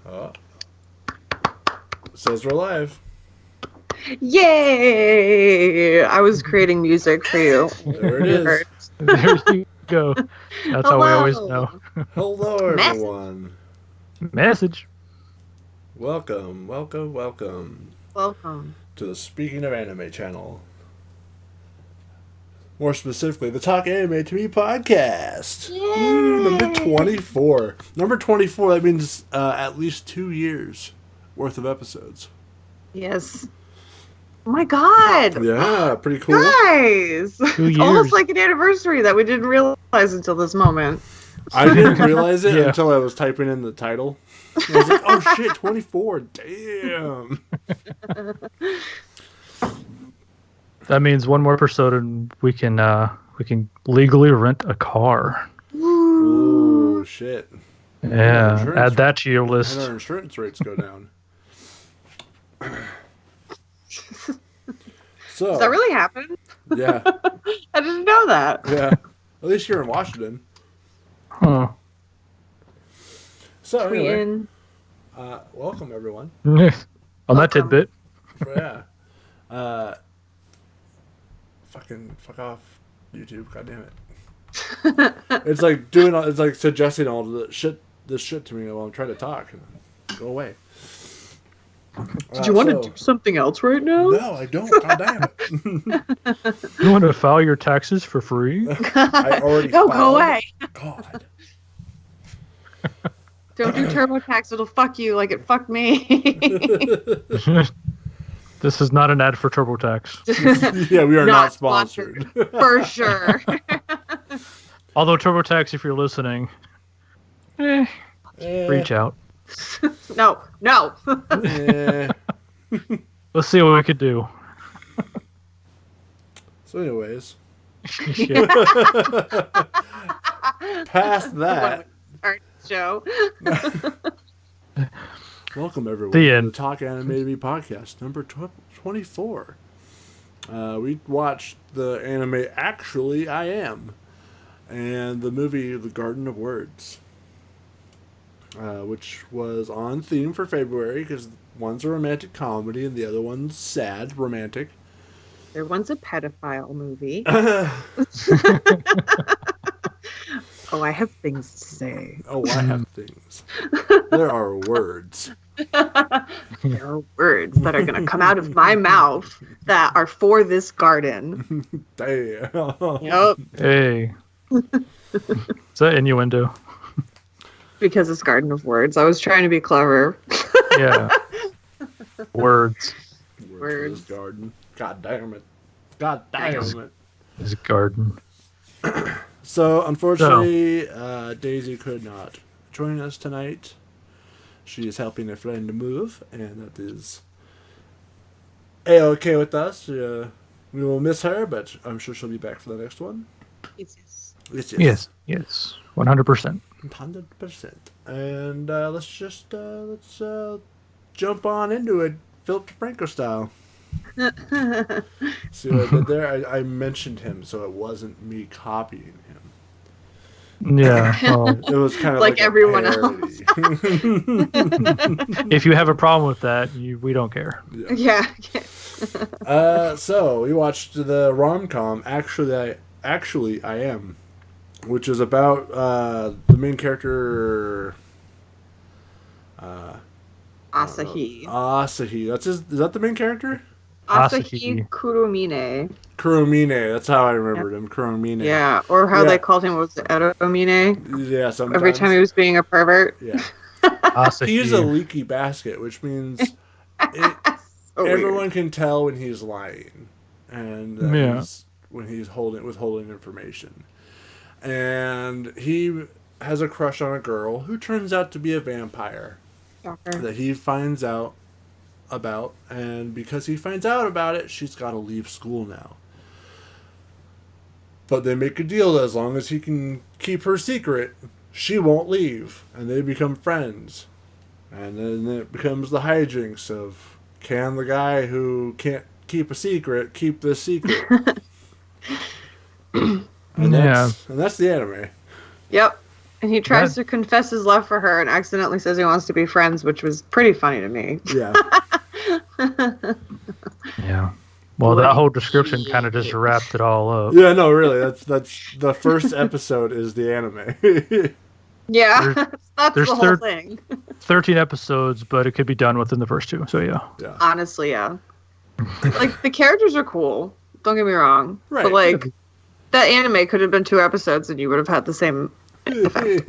Oh. Says we're live. Yay! I was creating music for you. There it is. There you go. That's how we always know. Hello, everyone. Message. Welcome Welcome. to the Speaking of Anime channel. More specifically, the Talk Anime to Me podcast. Yay! Number 24. Number 24, that means at least 2 years worth of episodes. Yes. Oh my god! Yeah, pretty cool. Guys! 2 It's years. almost like an anniversary that we didn't realize until this moment. I didn't realize it Yeah. until I was typing in the title. I was like, oh shit, 24. Damn. That means one more episode and we can legally rent a car. Ooh, shit. Yeah, Insurance. add that to your And list. our insurance rates go down. So, Does that really happen? yeah, I didn't know that. yeah. At least you're in Washington. Huh. So anyway, Tweeting. welcome everyone. On that Welcome. tidbit. Yeah. Fuck off, YouTube. God damn it. It's like it's like suggesting all this shit to me while I'm trying to talk. Go away. Did you want to do something else right now? No, I don't. God damn it. You want to file your taxes for free? I already No, go filed. away. God. Don't do TurboTax. It'll fuck you like it fucked me. This is not an ad for TurboTax. Yeah, we are not sponsored. For sure. Although TurboTax, if you're listening, reach out. No. Eh. Let's see what we could do. So anyways, Yeah. past that, Art show. welcome everyone The to end. the Talk Anime to Me podcast, number 24. We watched the anime Actually I Am and the movie The Garden of Words, which was on theme for February because one's a romantic comedy and the other one's sad romantic. There one's a pedophile movie. Oh, I have things to say. Oh, I have things. There are words. There are words that are going to come out of my mouth that are for this garden. Damn. Yep. Hey. Is that innuendo? Because it's Garden of Words. I was trying to be clever. Yeah. Words Words. for this garden. God damn it. God damn it. Is garden. So, unfortunately, Daisy could not join us tonight. She is helping a friend move, and that is A-okay with us. We will miss her, but I'm sure she'll be back for the next one. Yes. Yes. 100%. 100%. And let's jump on into it, Philip DeFranco style. See what I did there? I mentioned him, so it wasn't me copying him. Yeah. Well, It was kind of Like like everyone a parody. if you have a problem with that, we don't care. Yeah. So we watched the romcom Actually I Am, which is about the main character Asahi. Asahi. Is that the main character? Asahi Kuromine. Kuromine. That's how I remembered him. Kuromine. Yeah. Or how Yeah. they called him was Eromine. Yeah. Sometimes. Every time he was being a pervert. Yeah. Asahi. He's a leaky basket, which means So weird. everyone can tell when he's lying, and when he's withholding information. And he has a crush on a girl who turns out to be a vampire Shocker. that he finds out about, and because he finds out about it, she's got to leave school now. But they make a deal that as long as he can keep her secret, she won't leave, and they become friends. And then it becomes the hijinks of, can the guy who can't keep a secret keep this secret? And that's the anime. Yep. And he tries to confess his love for her and accidentally says he wants to be friends, which was pretty funny to me. Yeah. Yeah. Well, that whole description kind of just wrapped it all up. Yeah, no, really. That's the first episode is the anime. Yeah, that's the whole thing. 13 episodes, but it could be done within the first 2. So yeah. Honestly, yeah. Like the characters are cool. Don't get me wrong. Right. But like that anime could have been 2 episodes and you would have had the same effect.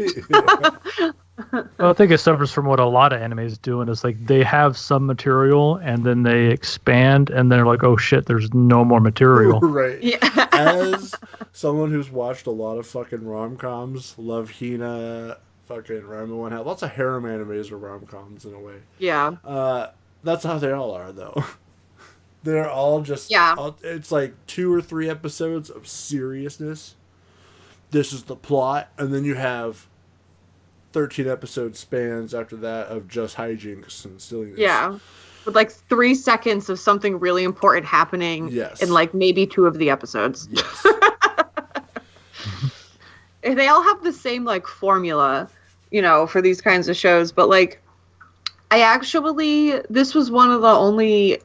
Well, I think it suffers from what a lot of animes do, and it's like they have some material and then they expand and they're like, oh shit, there's no more material. Right. Yeah. As someone who's watched a lot of fucking rom-coms, love Hina, fucking Rama One Hat, lots of harem animes are rom-coms in a way. Yeah. That's how they all are, though. They're all just... it's like 2 or 3 episodes of seriousness. This is the plot, and then you have 13 episode spans after that of just hijinks and silliness. Yeah. With like 3 seconds of something really important happening in like maybe 2 of the episodes. Yes. They all have the same like formula, you know, for these kinds of shows. But like, this was one of the only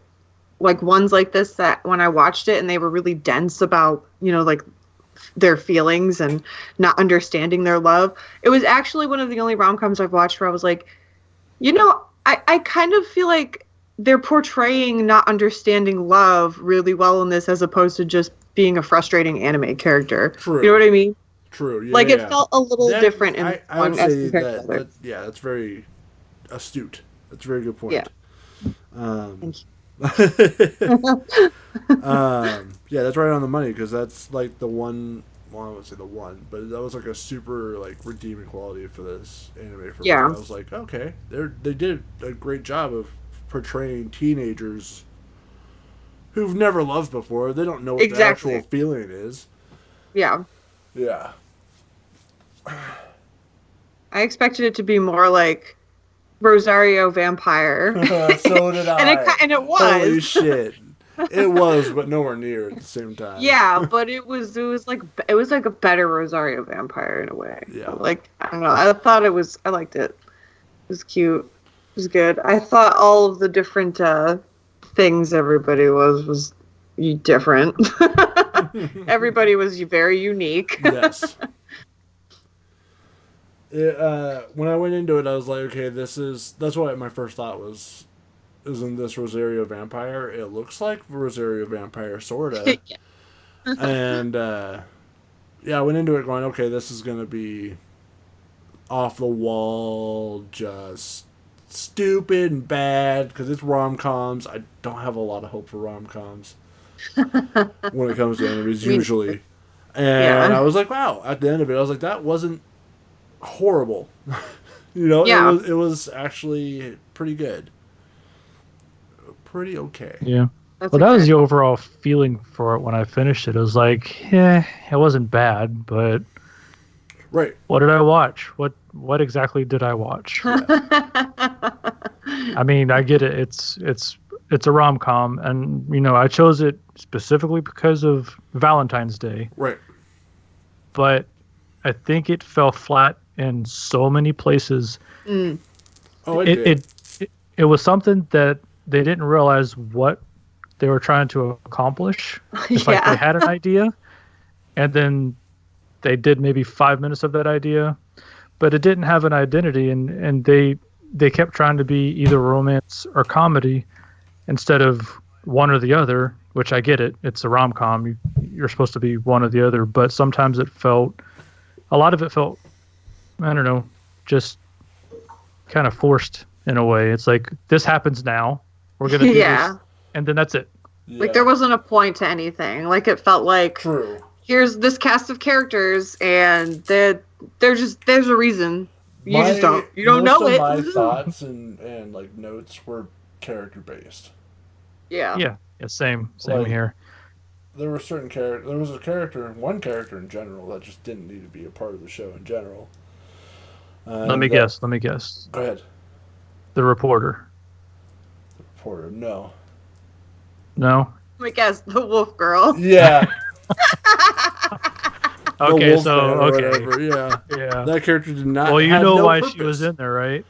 like ones like this that when I watched it and they were really dense about, you know, like their feelings and not understanding their love. It was actually one of the only rom-coms I've watched where I was like, you know, I kind of feel like they're portraying not understanding love really well in this as opposed to just being a frustrating anime character. True. You know what I mean? True. Yeah, like it felt a little different in I one would as say compared to the other. that's very astute. That's a very good point. Yeah. Thank you. Yeah, that's right on the money because that's like the one. Well, I wouldn't say the one, but that was like a super like redeeming quality for this anime. For me. I was like, okay, they did a great job of portraying teenagers who've never loved before. They don't know what the actual feeling is. Yeah. Yeah. I expected it to be more like Rosario Vampire. So did I. And it was. Holy shit. It was, but nowhere near at the same time. Yeah, but it was like a better Rosario Vampire in a way. Yeah. Like, I don't know. I liked it. It was cute. It was good. I thought all of the different things everybody was different. Everybody was very unique. Yes. When I went into it, I was like, okay, that's what my first thought was. Isn't this Rosario Vampire? It looks like Rosario Vampire, sorta. Yeah. And I went into it going, okay, this is gonna be off the wall, just stupid and bad because it's rom-coms. I don't have a lot of hope for rom-coms when it comes to animes usually. And I was like, wow. At the end of it, I was like, that wasn't horrible. You know, it was actually pretty good. Pretty okay. Yeah. That was the overall feeling for it when I finished it. It was like, it wasn't bad, but right. What did I watch? What exactly did I watch? I mean, I get it. It's a rom-com, and you know, I chose it specifically because of Valentine's Day. Right. But I think it fell flat in so many places. Mm. Oh, it was something that they didn't realize what they were trying to accomplish. It's like they had an idea, and then they did maybe 5 minutes of that idea, but it didn't have an identity, and they kept trying to be either romance or comedy instead of one or the other, which I get it. It's a rom-com. You're supposed to be one or the other, but sometimes a lot of it felt, I don't know, just kind of forced in a way. It's like, this happens now. We're going to do this, and then that's it. Yeah. Like, there wasn't a point to anything. Like, it felt like, true. Here's this cast of characters, and there's a reason. You don't know it. My thoughts and like notes were character based. Yeah. Same here. There were certain there was one character in general that just didn't need to be a part of the show in general. Let me guess. Go ahead. The reporter. No. Let me guess. The wolf girl. Yeah. Okay, wolf so man or okay, whatever. Yeah, yeah. that character did not. Well, you had know no why purpose. she was in there, right?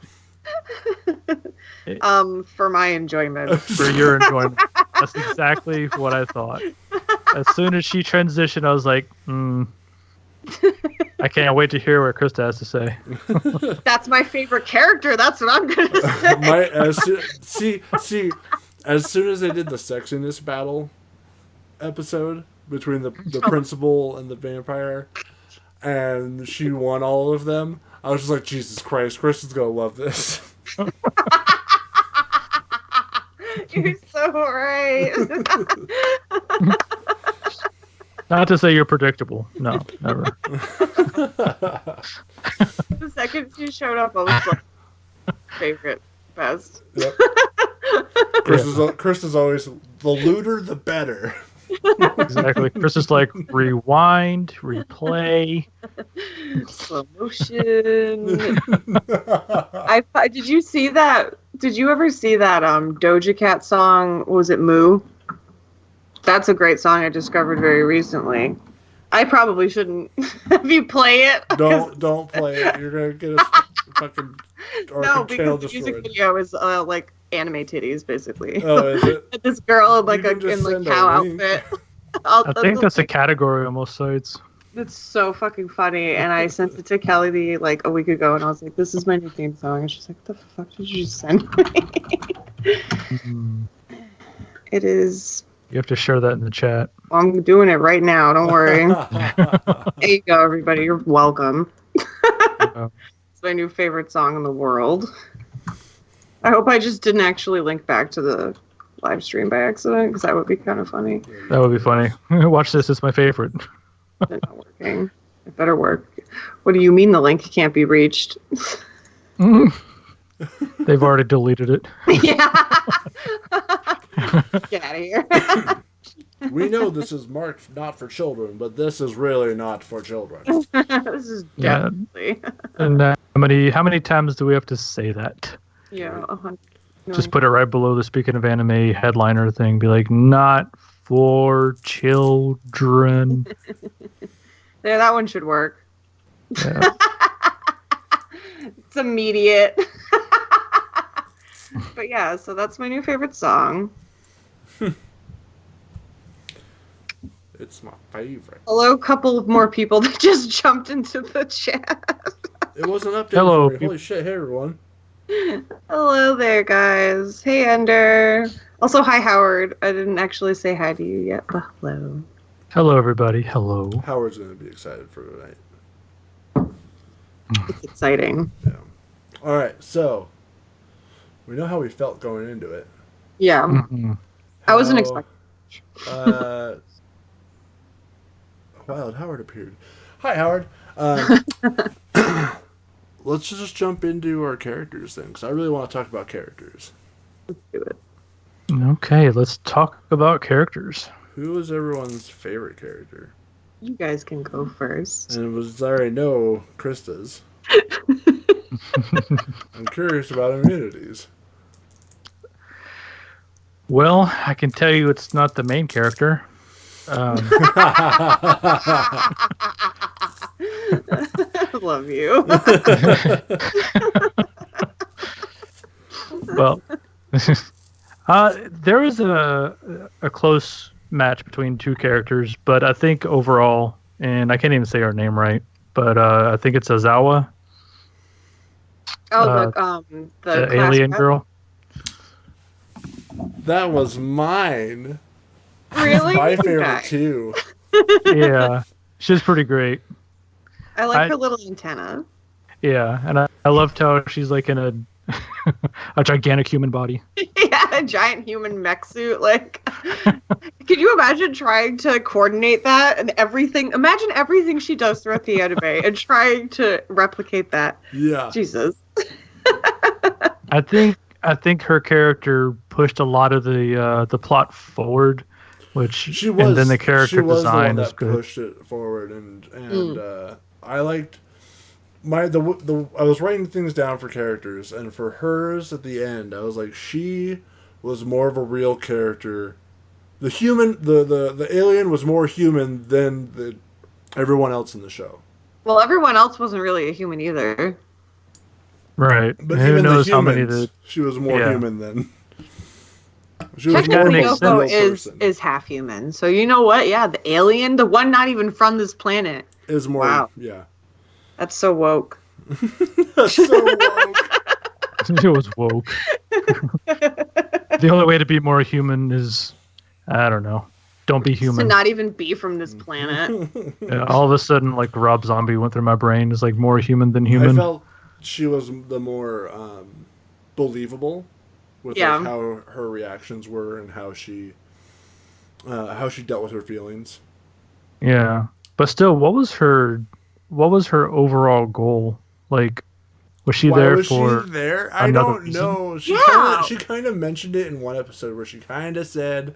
For my enjoyment. For your enjoyment. That's exactly what I thought. As soon as she transitioned, I was like, I can't wait to hear what Krista has to say. That's my favorite character. That's what I'm gonna say. As soon as they did the sexiness battle episode between the principal and the vampire, and she won all of them, I was just like, Jesus Christ, Kristen's gonna love this. You're so right. Not to say you're predictable. No, never. The second she showed up, I was like, favorite, best. Yep. Krista's always, the looter, the better. Exactly. Chris is like, rewind, replay. Slow motion. Did you see that? Did you ever see that Doja Cat song? Was it Moo? That's a great song I discovered very recently. I probably shouldn't have you play it. Don't play it. You're gonna get us fucking no, because the music video is like anime titties, basically. Oh, is it? This girl in like cow outfit. I think that's a category on most sites. It's so fucking funny, and I sent it to Kelly like a week ago, and I was like, "This is my new theme song," and she's like, "What the fuck did you just send me?" It is. You have to share that in the chat. I'm doing it right now. Don't worry. There you go, everybody. You're welcome. It's my new favorite song in the world. I hope I just didn't actually link back to the live stream by accident, because that would be kind of funny. That would be funny. Watch this. It's my favorite. It's not working. It better work. What do you mean the link can't be reached? They've already deleted it. Yeah. Get out of here. We know this is marked not for children, but this is really not for children. This is definitely. And how many times do we have to say that? Yeah, 100 million. Just put it right below the speaking of anime headliner thing. Be like, not for children. Yeah, that one should work. Yeah. It's immediate. But yeah, so that's my new favorite song. It's my favorite. Hello, couple of more people that just jumped into the chat. It wasn't updated. Hello. For me. Holy shit! Hey everyone. Hello there, guys. Hey, Ender. Also, hi, Howard. I didn't actually say hi to you yet, but hello. Hello, everybody. Hello. Howard's gonna be excited for tonight. It's exciting. Yeah. All right, so we know how we felt going into it. Yeah. Mm-hmm. I wasn't expecting. Wild Howard appeared. Hi, Howard. Let's just jump into our characters then, because I really want to talk about characters. Let's do it. Okay, let's talk about characters. Who is everyone's favorite character? You guys can go first. And I already know Krista's. I'm curious about immunities. Well, I can tell you it's not the main character. Love you. Well, there was a close match between two characters, but I think overall, and I can't even say her name right, but I think it's Azawa. Oh, the alien class girl. That was mine. Really? My favorite Okay. too. Yeah, she's pretty great. I like her little antenna. Yeah, and I loved how she's like in a gigantic human body. Yeah, a giant human mech suit. Like, could you imagine trying to coordinate that and everything? Imagine everything she does throughout the anime and trying to replicate that. Yeah. Jesus. I think her character pushed a lot of the plot forward, which She was. and then the character she was design the one is that good. pushed it forward, and I liked I was writing things down for characters, and for hers at the end, I was like, she was more of a real character. The alien was more human than the everyone else in the show. Well, everyone else wasn't really a human either. Right. But Who even knows the how many humans, she was more yeah. human than. She was more Technically, of a real Yoko person. is half human. So you know what? Yeah, the alien, the one not even from this planet. Is more. Wow. Yeah. That's so woke. That's so woke. It was woke. The only way to be more human is, I don't know, don't be human. To not even be from this planet. Yeah, all of a sudden, like Rob Zombie went through my brain. It's like more human than human. I felt she was the more believable with like how her reactions were and how she dealt with her feelings. Yeah, but still, what was her overall goal? Like, was she there for? Was she there? I don't know. She kind of mentioned it in one episode where she kind of said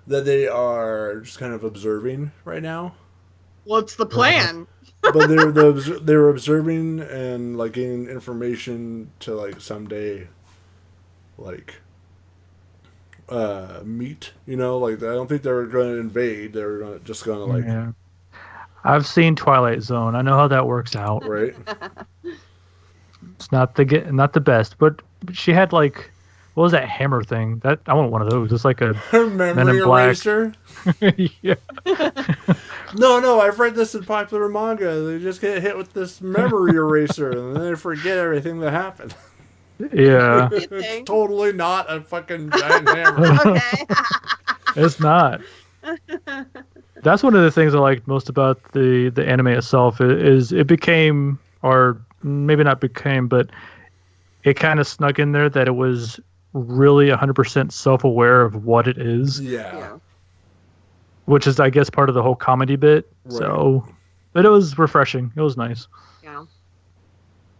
that they are just kind of observing right now. What's the plan? But they're observing and like getting information to like someday, like meet. You know, like I don't think they're going to invade. They're just going to like. Yeah. I've seen Twilight Zone. I know how that works out. Right. It's not the best, but she had like, what was that hammer thing? That I want one of those. It's like a memory eraser. Yeah. No, I've read this in popular manga. They just get hit with this memory eraser and then they forget everything that happened. Yeah. It's totally not a fucking giant hammer. Okay. It's not. That's one of the things I liked most about the anime itself is it became, or maybe not became, but it kind of snuck in there that it was really 100% self-aware of what it is. Yeah. Which is, I guess, part of the whole comedy bit. Right. So, but it was refreshing. It was nice. Yeah.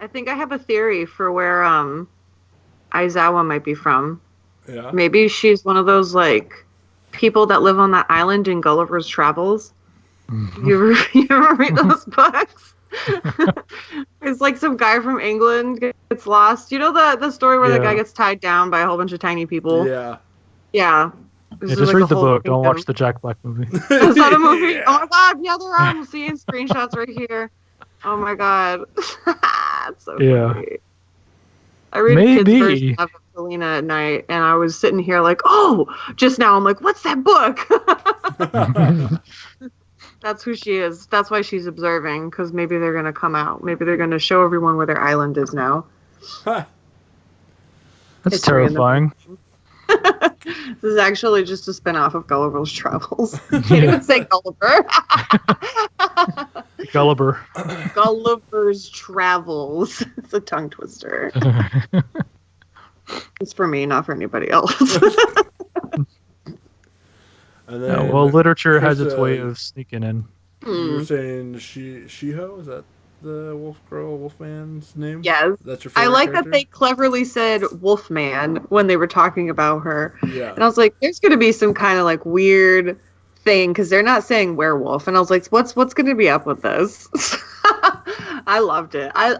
I think I have a theory for where Aizawa might be from. Yeah. Maybe she's one of those like people that live on that island in Gulliver's Travels. Mm-hmm. You ever read those books? It's like some guy from England gets lost. You know the story where the guy gets tied down by a whole bunch of tiny people? Yeah. Yeah. Yeah, just read the book. Don't watch the Jack Black movie. That's not a movie. Yeah. Oh my god, yeah, there are. I'm seeing screenshots right here. Oh my god. It's so funny. I read a kid's version of Selena at night, and I was sitting here like, oh, just now I'm like, what's that book? That's who she is. That's why she's observing, because maybe they're going to come out. Maybe they're going to show everyone where their island is now. That's terrifying. This is actually just a spin-off of Gulliver's Travels. Can't even say Gulliver. Gulliver's Travels. It's a tongue twister. It's for me, not for anybody else. And then well, literature has its way of sneaking in. You were saying Shiho? Is that the Wolfman's name? Yes. That's your favorite I like character? that they cleverly said Wolfman when they were talking about her. Yeah. And I was like, there's going to be some kind of like weird thing because they're not saying werewolf. And I was like, what's going to be up with this? I loved it. I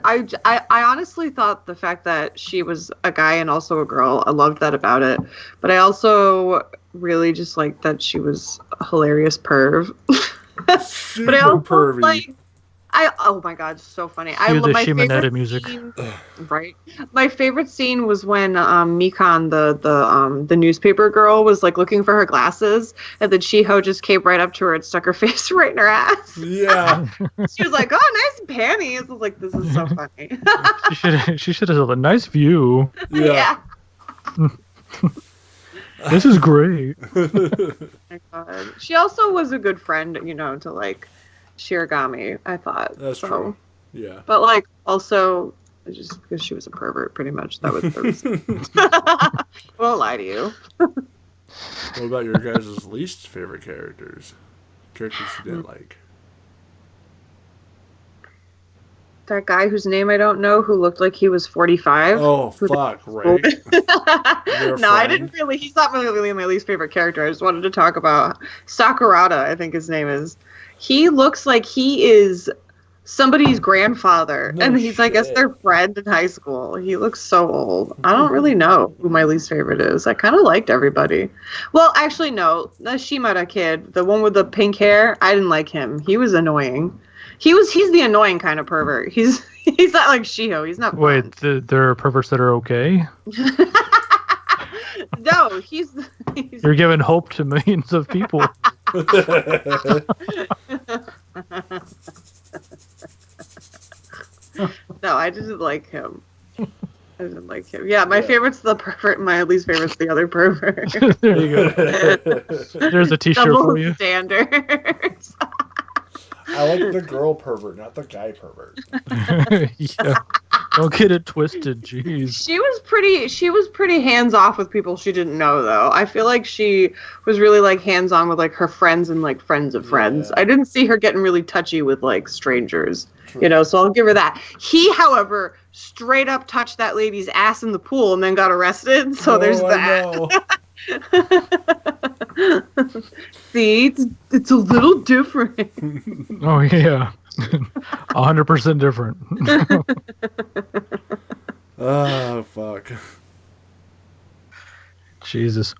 honestly thought the fact that she was a guy and also a girl, I loved that about it. But I also really just liked that she was a hilarious perv. Super but I also pervy. Oh my god, so funny. I love my favorite music. Scene, right. My favorite scene was when Mikan, the newspaper girl, was like looking for her glasses, and then Shiho just came right up to her and stuck her face right in her ass. Yeah. She was like, "Oh, nice panties." I was like, "This is so funny." She should have said a nice view. Yeah. This is great. Oh my god. She also was a good friend, to like Shiragami, I thought. That's true. Yeah. But like also just because she was a pervert, pretty much. That was the reason. I won't lie to you. What about your guys' least favorite characters? Characters you didn't like? That guy whose name I don't know who looked like he was 45. Oh, fuck, right. No, I didn't really. He's not really my least favorite character. I just wanted to talk about Sakurada, I think his name is. He looks like he is somebody's grandfather. No And he's, I guess, shit. their friend in high school. He looks so old. I don't really know who my least favorite is. I kind of liked everybody. Well, actually, no. The Shimada kid, the one with the pink hair, I didn't like him. He was annoying. He's the annoying kind of pervert. He's not like Shiho. He's not fun. Wait, there are perverts that are okay? No, he's You're giving hope to millions of people. No, I didn't like him. Yeah, my favorite's the pervert. My least favorite's the other pervert. There you go. There's a t-shirt Double for you. standards. I like the girl pervert, not the guy pervert. Yeah. Don't get it twisted, jeez. She was pretty hands off with people she didn't know, though. I feel like she was really like hands on with like her friends and like friends of friends. Yeah. I didn't see her getting really touchy with like strangers, you know. So I'll give her that. He, however, straight up touched that lady's ass in the pool and then got arrested. So there's that. See, it's a little different. Oh yeah, 100% different. Oh fuck. Jesus.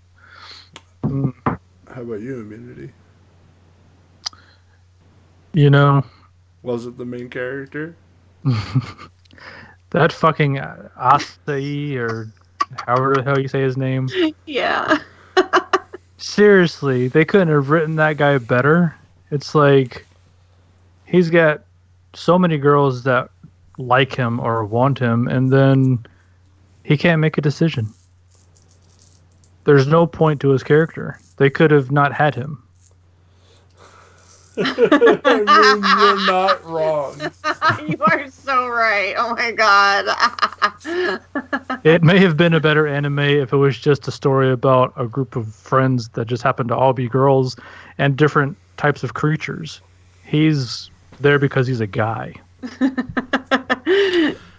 How about you, Immunity? You know, Was it the main character? that fucking Asai, or however the hell you say his name. Yeah. Seriously, they couldn't have written that guy better. It's like he's got so many girls that like him or want him, and then he can't make a decision. There's no point to his character. They could have not had him. I mean, you're not wrong. You are so right. Oh my god. It may have been a better anime if it was just a story about a group of friends that just happen to all be girls and different types of creatures. He's there because he's a guy.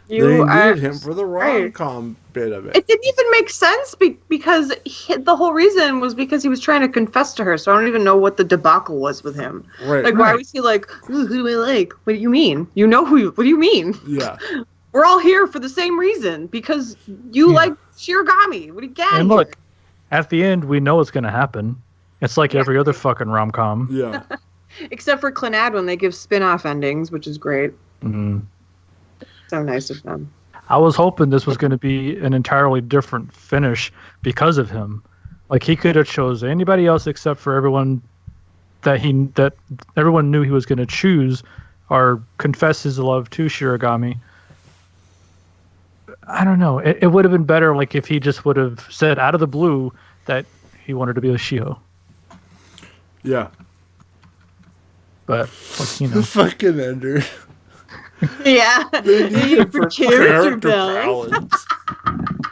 They needed him for the rom-com bit of it. It didn't even make sense because the whole reason was because he was trying to confess to her. So I don't even know what the debacle was with him. Right. Like, why was he like, ooh, who do I like? What do you mean? You know what do you mean? Yeah. We're all here for the same reason because you like Shirogami. What do you get? And look, at the end, we know what's going to happen. It's like every other fucking rom-com. Yeah. Except for Clannad when they give spin-off endings, which is great. Mm-hmm. So nice of them. I was hoping this was going to be an entirely different finish because of him. Like, he could have chose anybody else except for everyone that everyone knew he was going to choose or confess his love to Shirogami. I don't know. It would have been better like if he just would have said out of the blue that he wanted to be with Shiho. Yeah. But, like, you know. The fucking ender. Yeah. They need him for character bells. balance.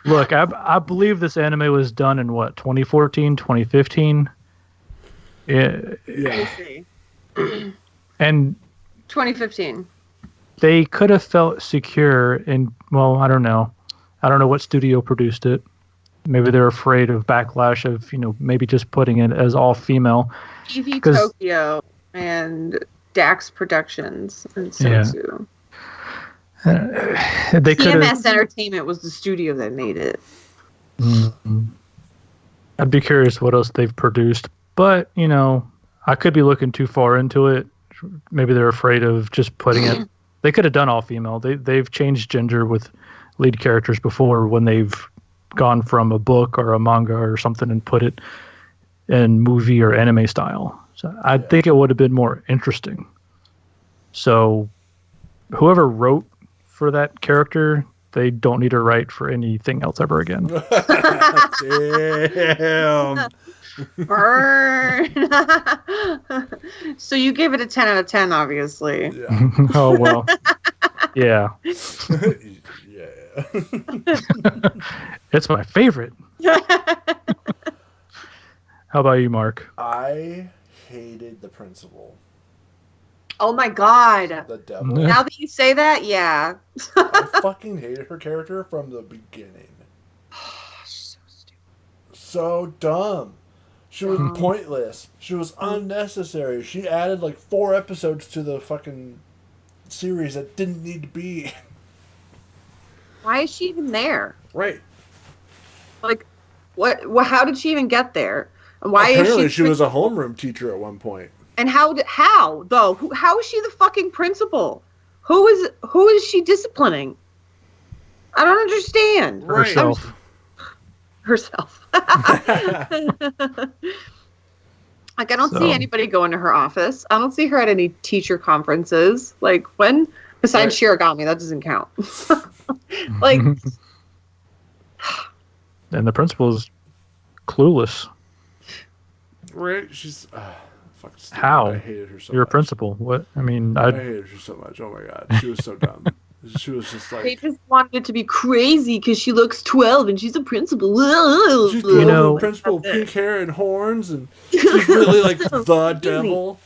Look, I believe this anime was done in, 2014, 2015? Yeah. And 2015. they could have felt secure in, well, I don't know. I don't know what studio produced it. Maybe they're afraid of backlash of, maybe just putting it as all female. TV Tokyo and Dax Productions and Sensu. They TMS Entertainment was the studio that made it. Mm-hmm. I'd be curious what else they've produced. But, I could be looking too far into it. Maybe they're afraid of just putting it. They could have done all female. They've changed gender with lead characters before when they've gone from a book or a manga or something and put it in movie or anime style. So I think it would have been more interesting. So whoever wrote for that character, they don't need to write for anything else ever again. Damn. Burn. So you gave it a 10 out of 10, obviously. Yeah. Oh, well. Yeah. Yeah. It's my favorite. How about you, Mark? I hated the principal. Oh my god. The devil. Now that you say that, yeah. I fucking hated her character from the beginning. So stupid. So dumb. She was pointless. She was unnecessary. She added like 4 episodes to the fucking series that didn't need to be. Why is she even there? Right. Like, what? How did she even get there? And why Apparently is she was a homeroom teacher at one point. And how though? How is she the fucking principal? Who is she disciplining? I don't understand. Right. Herself. Like, I don't see anybody going to her office. I don't see her at any teacher conferences. Like, when? Besides Shiragami, that doesn't count. Like... And the principal's clueless. Right? She's... fuck, how? I hated her so You're much. A principal. What? I mean, I hated her so much. Oh my god. She was so dumb. She was just like... They just wanted it to be crazy because she looks 12 and she's a principal. She's 12, principal, pink hair and horns, and she's really like the devil.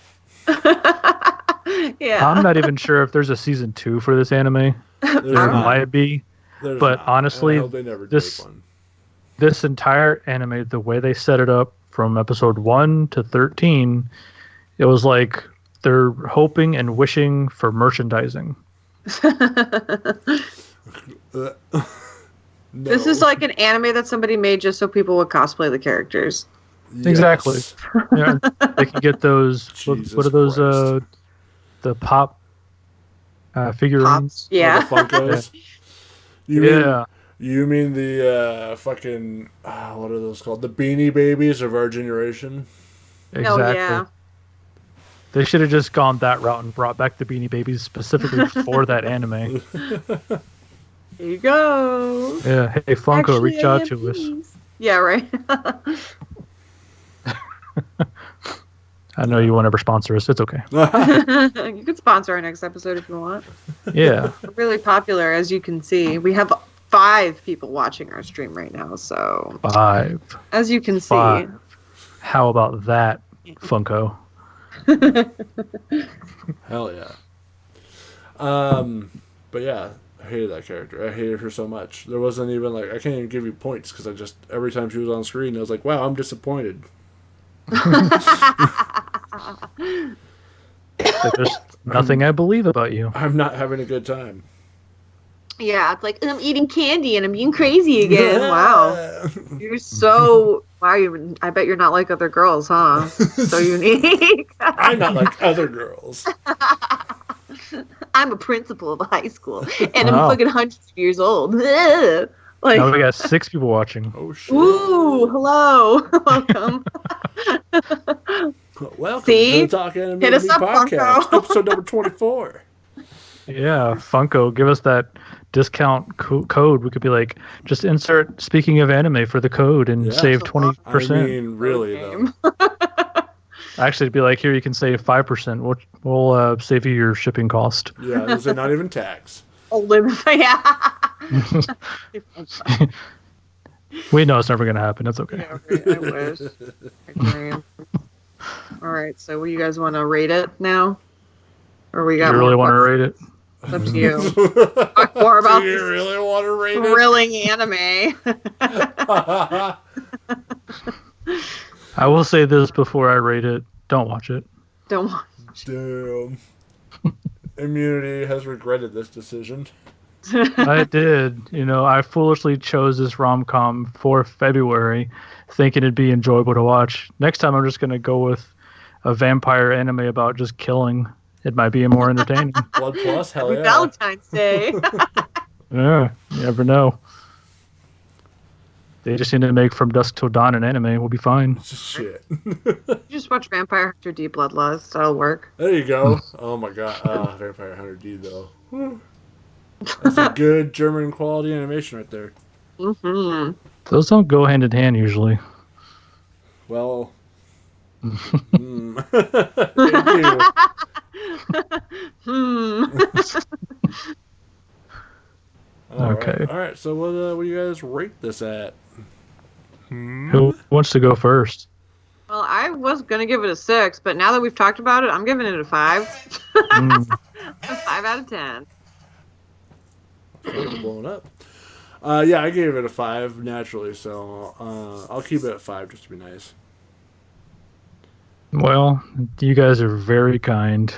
Yeah. I'm not even sure if there's a season 2 for this anime. There might be. There's but not. Honestly, I hope they never make one. This entire anime, the way they set it up from episode 1 to 13, it was like they're hoping and wishing for merchandising. No. This is like an anime that somebody made just so people would cosplay the characters. Yes. Exactly. Yeah, they can get those. What are those? The pop figurines. Yeah. Oh, the Funkos. You mean the fucking what are those called? The Beanie Babies of our generation. Exactly. Oh, yeah. They should have just gone that route and brought back the Beanie Babies specifically for that anime. Here you go. Yeah. Hey, Funko, Actually, reach out to us. Yeah, right. I know you won't ever sponsor us. It's okay. You could sponsor our next episode if you want. Yeah. We're really popular, as you can see. We have 5 people watching our stream right now, so 5. as you can see. 5. How about that, Funko? Hell yeah. But yeah, I hated that character. I hated her so much. There wasn't even like, I can't even give you points because I just, every time she was on screen, I was like, wow, I'm disappointed. There's nothing I believe about you. I'm not having a good time. Yeah, it's like, I'm eating candy and I'm being crazy again. Wow. You're so... Wow, I bet you're not like other girls, huh? So unique. I'm not like other girls. I'm a principal of a high school, and I'm fucking hundreds of years old. Like, now we got 6 people watching. Oh, shit. Ooh, hello. Welcome. Welcome See? to the Talk Anime Hit us up, Podcast, Funko. episode number 24. Yeah, Funko, give us that discount code. We could be like, just insert "speaking of anime" for the code and save 20%. I mean, really though. Actually, it'd be like, here you can save 5%. We'll save you your shipping cost. Yeah, those are not even tax. Yeah. We know it's never gonna happen. It's okay. Yeah, right, I wish. I dream. All right, so you guys want to rate it now, or we got? You really want to rate it? It's up to you. Talk more about Do you really want to rate it? thrilling anime. I will say this before I rate it: don't watch it. Don't watch. Damn. Immunity has regretted this decision. I did. I foolishly chose this rom-com for February, thinking it'd be enjoyable to watch. Next time, I'm just gonna go with a vampire anime about just killing. It might be more entertaining. Blood Plus, hell yeah. Valentine's Day. Yeah, you never know. They just need to make From Dusk Till Dawn an anime. We'll be fine. Shit. Just watch Vampire Hunter D Bloodlust. That'll work. There you go. Oh my god. Vampire Hunter D though. Whew. That's a good German quality animation right there. Mm-hmm. Those don't go hand in hand usually. Well, they do. Okay. All right. So what do you guys rate this at? Who wants to go first? Well, I was gonna give it a 6, but now that we've talked about it, I'm giving it a 5. A 5 out of 10. Blown up. Yeah, I gave it a 5 naturally, so I'll keep it at 5 just to be nice. Well, you guys are very kind.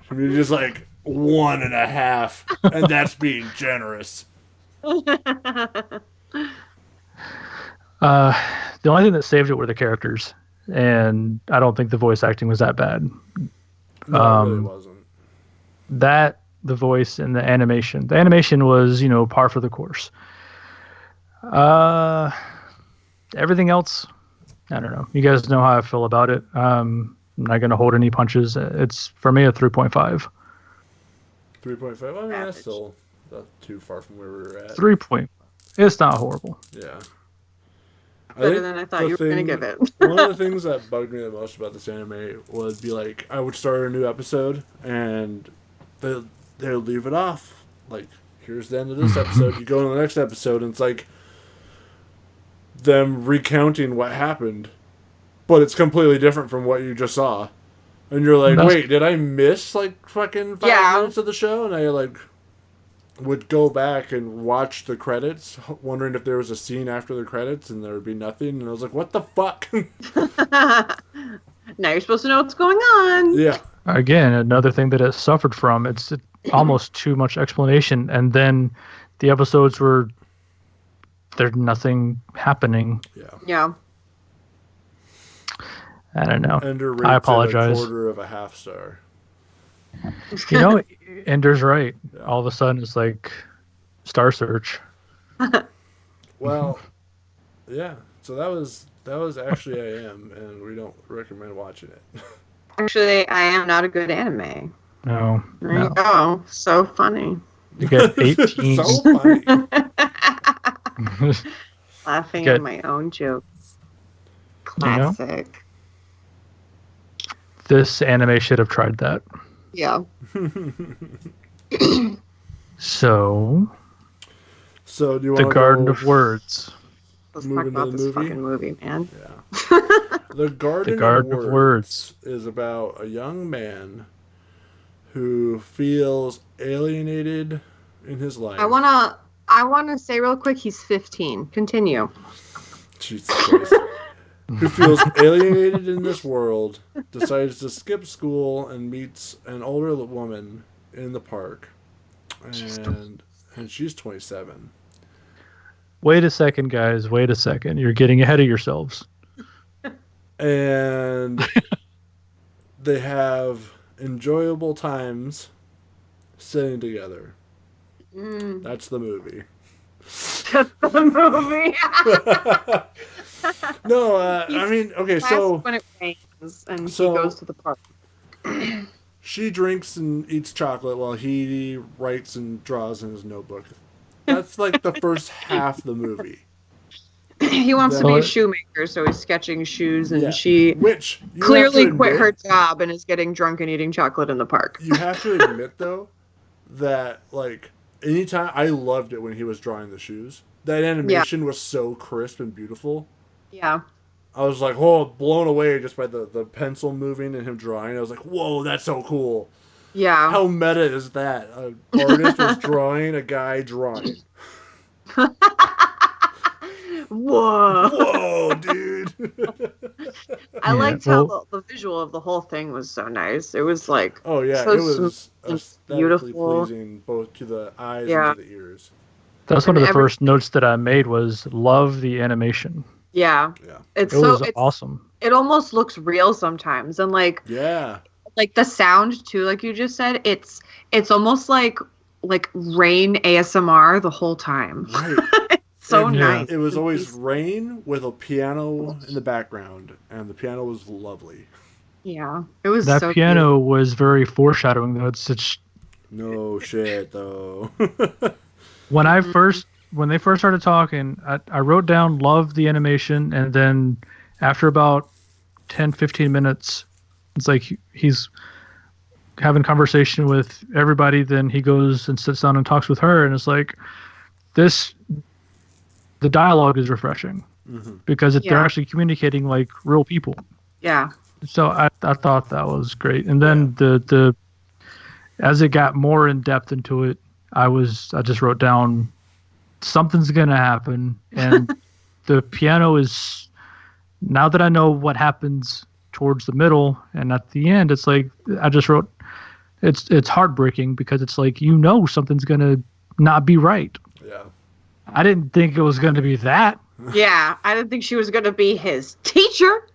You're just like, 1.5, and that's being generous. The only thing that saved it were the characters, and I don't think the voice acting was that bad. No, it really wasn't. The voice and the animation. The animation was, par for the course. Everything else, I don't know. You guys know how I feel about it. I'm not going to hold any punches. It's, for me, a 3.5. 3.5? I mean, that's still not too far from where we were at. 3. It's not horrible. Yeah. Better than I thought you were going to give it. One of the things that bugged me the most about this anime would be like, I would start a new episode and they'll leave it off. Like, here's the end of this episode. You go to the next episode and it's like them recounting what happened, but it's completely different from what you just saw. And you're like, wait, did I miss like fucking 5 minutes of the show? And I like would go back and watch the credits, wondering if there was a scene after the credits, and there would be nothing. And I was like, what the fuck? Now you're supposed to know what's going on. Yeah. Again, another thing that it suffered from, it's almost too much explanation. And then the episodes were, there's nothing happening. Yeah. I don't know. Ender I apologize. 1/4 star. Ender's right. Yeah. All of a sudden, it's like Star Search. Well, yeah. So that was actually I Am, and we don't recommend watching it. Actually, I Am not a good anime. No. There you go. So funny. You get 18. So funny. Laughing at my own jokes. Classic. This anime should have tried that. Yeah. So do you want The Garden of Words. Let's talk about this fucking movie, man. Yeah. The Garden of Words is about a young man who feels alienated in his life. I wanna say real quick, he's 15. Continue. Jesus Christ. Who feels alienated in this world, decides to skip school and meets an older woman in the park. And she's 27. Wait a second, guys. Wait a second. You're getting ahead of yourselves. And they have enjoyable times sitting together. That's the movie. That's the movie. No, I mean, okay, so when it rains and he goes to the park. She drinks and eats chocolate while he writes and draws in his notebook. That's like the first half of the movie. He wants to be a shoemaker, so he's sketching shoes, and she which clearly quit her job and is getting drunk and eating chocolate in the park. You have to admit, though, that like anytime I loved it when he was drawing the shoes. That animation was so crisp and beautiful. Yeah. I was like, blown away just by the pencil moving and him drawing. I was like, whoa, that's so cool. Yeah. How meta is that? An artist was drawing a guy drawing. Whoa, dude. I liked how the visual of the whole thing was so nice. It was like, it was aesthetically beautiful, pleasing both to the eyes and to the ears. That's one of the first notes that I made was love the animation. Yeah. It was awesome. It almost looks real sometimes, and like the sound too, like you just said, it's almost like rain ASMR the whole time. Right. It's so nice. It was always rain with a piano in the background, and the piano was lovely. Yeah, it was. That so piano was very foreshadowing, though. It's such. No shit, though. When they first started talking, I wrote down love the animation, and then after about 10-15 minutes, it's like he's having conversation with everybody, then he goes and sits down and talks with her, and it's like the dialogue is refreshing because they're actually communicating like real people. Yeah. So I thought that was great. And then the as it got more in depth into it, I just wrote down something's gonna happen, and the piano is, now that I know what happens towards the middle and at the end, it's like I just wrote it's heartbreaking because it's like something's gonna not be right. Yeah. I didn't think it was gonna be that. Yeah, I didn't think she was gonna be his teacher.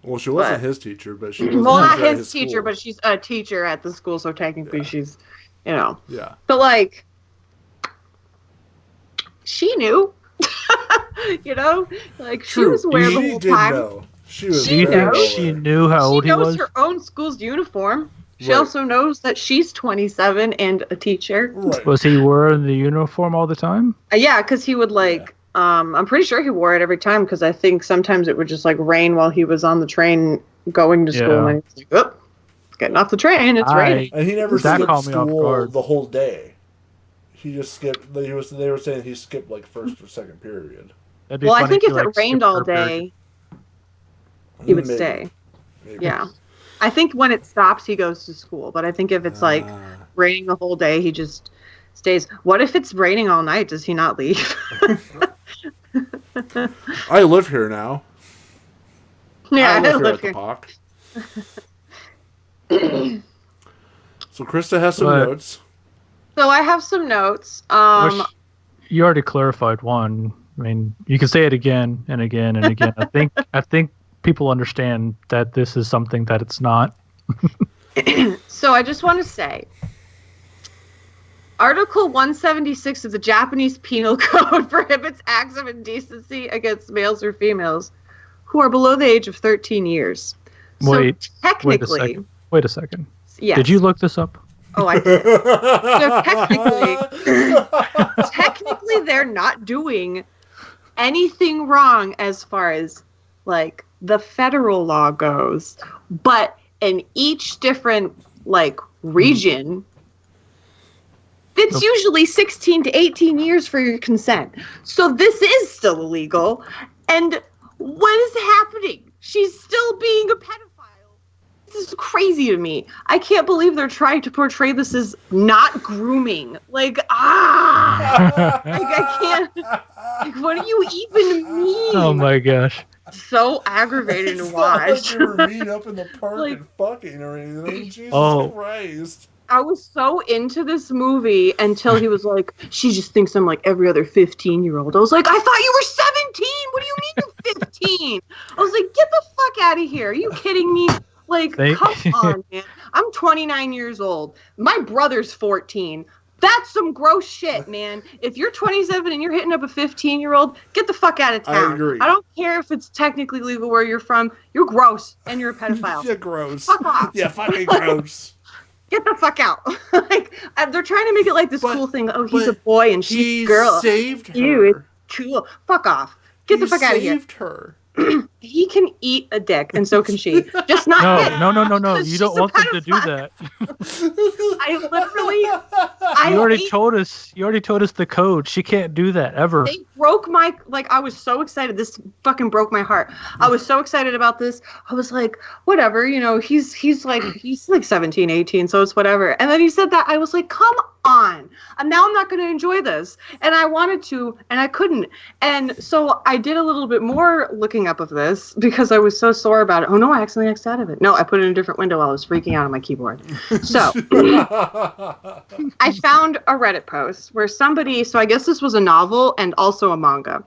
Well, she wasn't his teacher, but she was not his his teacher, but she's a teacher at the school, so technically she's, Yeah. But like, she knew, like she was aware the whole time. Know. She was. Do you think she knew how old he was? She knows her own school's uniform. She also knows that she's 27 and a teacher. Right. Was he wearing the uniform all the time? Yeah, because he would I'm pretty sure he wore it every time because I think sometimes it would just like rain while he was on the train going to school. And he's like, oh, getting off the train, it's raining. And he never skipped school the whole day. He just skipped. They were saying he skipped like first or second period. Well, I think if it rained all day, he would stay. Maybe. Yeah. I think when it stops, he goes to school. But I think if it's like raining the whole day, he just stays. What if it's raining all night? Does he not leave? I live here now. Yeah, I live here at the POC. So Krista has some notes. So I have some notes. You already clarified one. I mean, you can say it again and again and again. I think people understand that this is something that it's not. So I just want to say, Article 176 of the Japanese Penal Code prohibits acts of indecency against males or females who are below the age of 13 years. Wait, so technically, wait a second. Yes. Did you look this up? Oh, I did. So technically, they're not doing anything wrong as far as like the federal law goes, but in each different like region, it's usually 16 to 18 years for your consent. So this is still illegal. And what is happening? She's still being a pedophile. This is crazy to me. I can't believe they're trying to portray this as not grooming. Like, I can't. Like, what do you even mean? Oh my gosh. So aggravating to watch. Like you were meeting up in the park and fucking or anything. Jesus Christ. I was so into this movie until he was like, she just thinks I'm like every other 15-year-old. I was like, I thought you were 17. What do you mean you're 15? I was like, get the fuck out of here. Are you kidding me? Like, come on, man. I'm 29 years old. My brother's 14. That's some gross shit, man. If you're 27 and you're hitting up a 15-year-old, get the fuck out of town. I agree. I don't care if it's technically legal where you're from. You're gross and you're a pedophile. You're gross. Fuck off. Yeah, fucking gross. Get the fuck out. Like, they're trying to make it like this cool thing. Oh, he's a boy and she's a girl. He saved her. You, it's cool. Fuck off. Get the fuck out of here. He saved her. He can eat a dick, and so can she. Just not No. You don't want them to do that. You already told us the code. She can't do that ever. They broke my I was so excited. This fucking broke my heart. I was so excited about this. I was like, whatever, he's like 17, 18, so it's whatever. And then he said that. I was like, come on. And now I'm not going to enjoy this. And I wanted to, and I couldn't. And so I did a little bit more looking up of this because I was so sore about it. Oh no, I accidentally X'd out of it. No, I put it in a different window while I was freaking out on my keyboard. So I found a Reddit post where somebody, so I guess this was a novel and also a manga.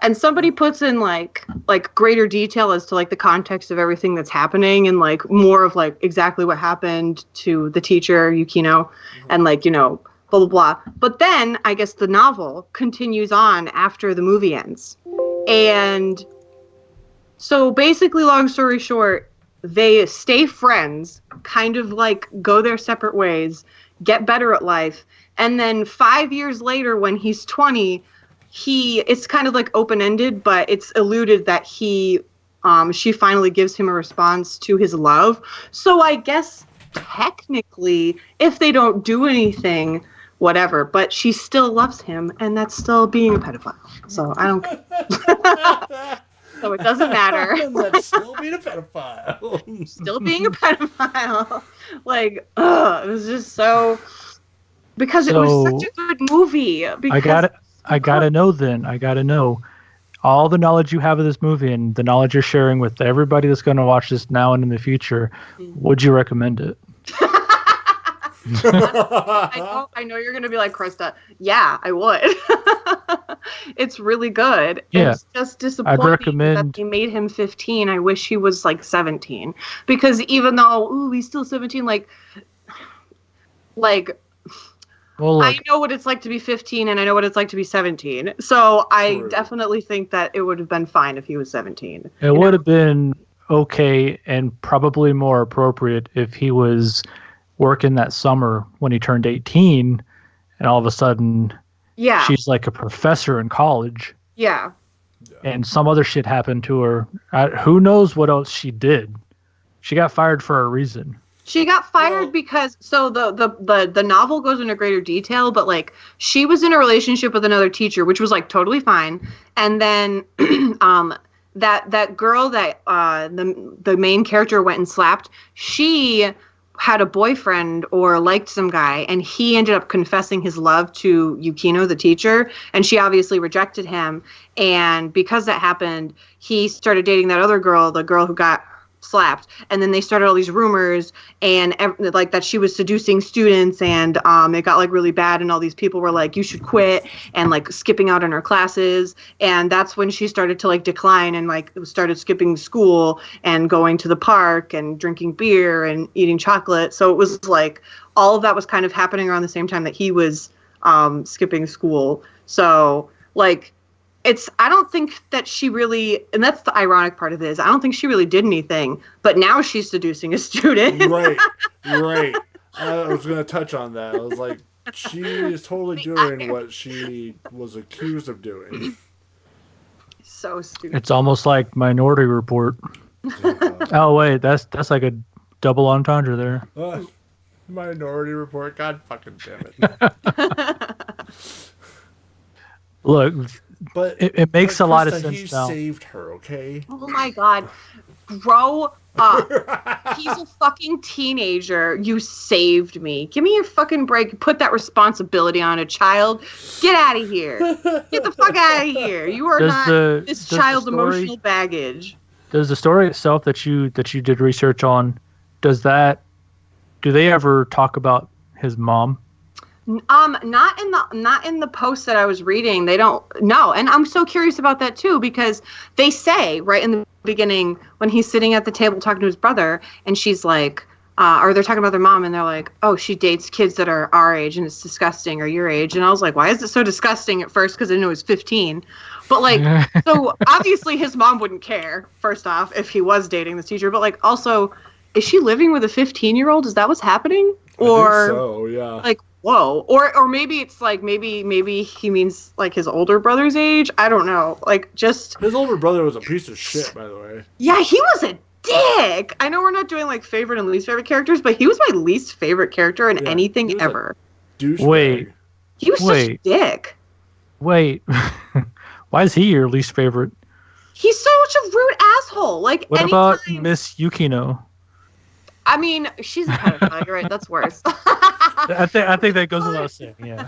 And somebody puts in like greater detail as to like the context of everything that's happening and like more of like exactly what happened to the teacher, Yukino, and like, blah, blah, blah. But then I guess the novel continues on after the movie ends. And so basically, long story short, they stay friends, kind of like go their separate ways, get better at life. And then 5 years later, when he's 20, it's kind of like open-ended, but it's alluded that she finally gives him a response to his love. So I guess technically, if they don't do anything, whatever, but she still loves him, and that's still being a pedophile. So I don't care. So it doesn't matter. And that's still being a pedophile. Still being a pedophile. Like, it was just so... Because it was such a good movie. I gotta know all the knowledge you have of this movie and the knowledge you're sharing with everybody that's going to watch this now and in the future. Would you recommend it? I know you're gonna be like, Krista. Yeah, I would. It's really good. Yeah, It's just I'd disappointing recommend. that they made him 15. I wish he was like 17, because even though he's still 17, like Well, look, I know what it's like to be 15, and I know what it's like to be 17. So I True. definitely think that it would have been fine if he was 17. it would have been okay and probably more appropriate if he was working that summer when he turned 18, and all of a sudden Yeah. she's like a professor in college, Yeah. and some other shit happened to her. Who knows what else she did? She got fired for a reason. She got fired Well- because the novel goes into greater detail, but like she was in a relationship with another teacher, which was like totally fine. And then that girl that the main character went and slapped, she had a boyfriend or liked some guy, and he ended up confessing his love to Yukino, the teacher, and she obviously rejected him. And because that happened, he started dating that other girl, the girl who got slapped, and then they started all these rumors and like that she was seducing students, and it got like really bad, and all these people were like, you should quit, and like skipping out on her classes. And that's when she started to like decline and like started skipping school and going to the park and drinking beer and eating chocolate. So it was like all of that was kind of happening around the same time that he was skipping school. So like I don't think that she really, and that's the ironic part of it, is I don't think she really did anything, but now she's seducing a student. Right. I was going to touch on that. I was like, she is totally doing what she was accused of doing. So stupid. It's almost like Minority Report. Oh wait, that's like a double entendre there. Minority Report. God fucking damn it. Look, But it makes a lot of Krista, sense he now. saved her, okay? Oh my God. Grow up. He's a fucking teenager. You saved me. Give me a fucking break. Put that responsibility on a child. Get out of here. Get the fuck out of here. You are not this child's emotional baggage. Does the story itself that you did research on, do they ever talk about his mom? Not in the post that I was reading. They don't. No, and I'm so curious about that too, because they say right in the beginning when he's sitting at the table talking to his brother, and she's like, or they're talking about their mom, and they're like, oh, she dates kids that are our age, and it's disgusting, or your age. And I was like, why is it so disgusting at first? Because I knew it was 15. But like, so obviously his mom wouldn't care, first off, if he was dating this teacher. But like, also, is she living with a 15-year-old? Is that what's happening? Or I think so, yeah. Like, whoa. Or maybe it's like maybe he means like his older brother's age. I don't know. Like, just His older brother was a piece of shit, by the way. yeah, he was a dick. I know we're not doing like favorite and least favorite characters, but he was my least favorite character in Yeah, he anything was ever. Douchebag. Wait. He was such a dick. Wait, why is he your least favorite? He's such a rude asshole. Like, What anytime, about Miss Yukino? I mean, she's a pedophile. You're right. That's worse. I think that goes without saying. Yeah.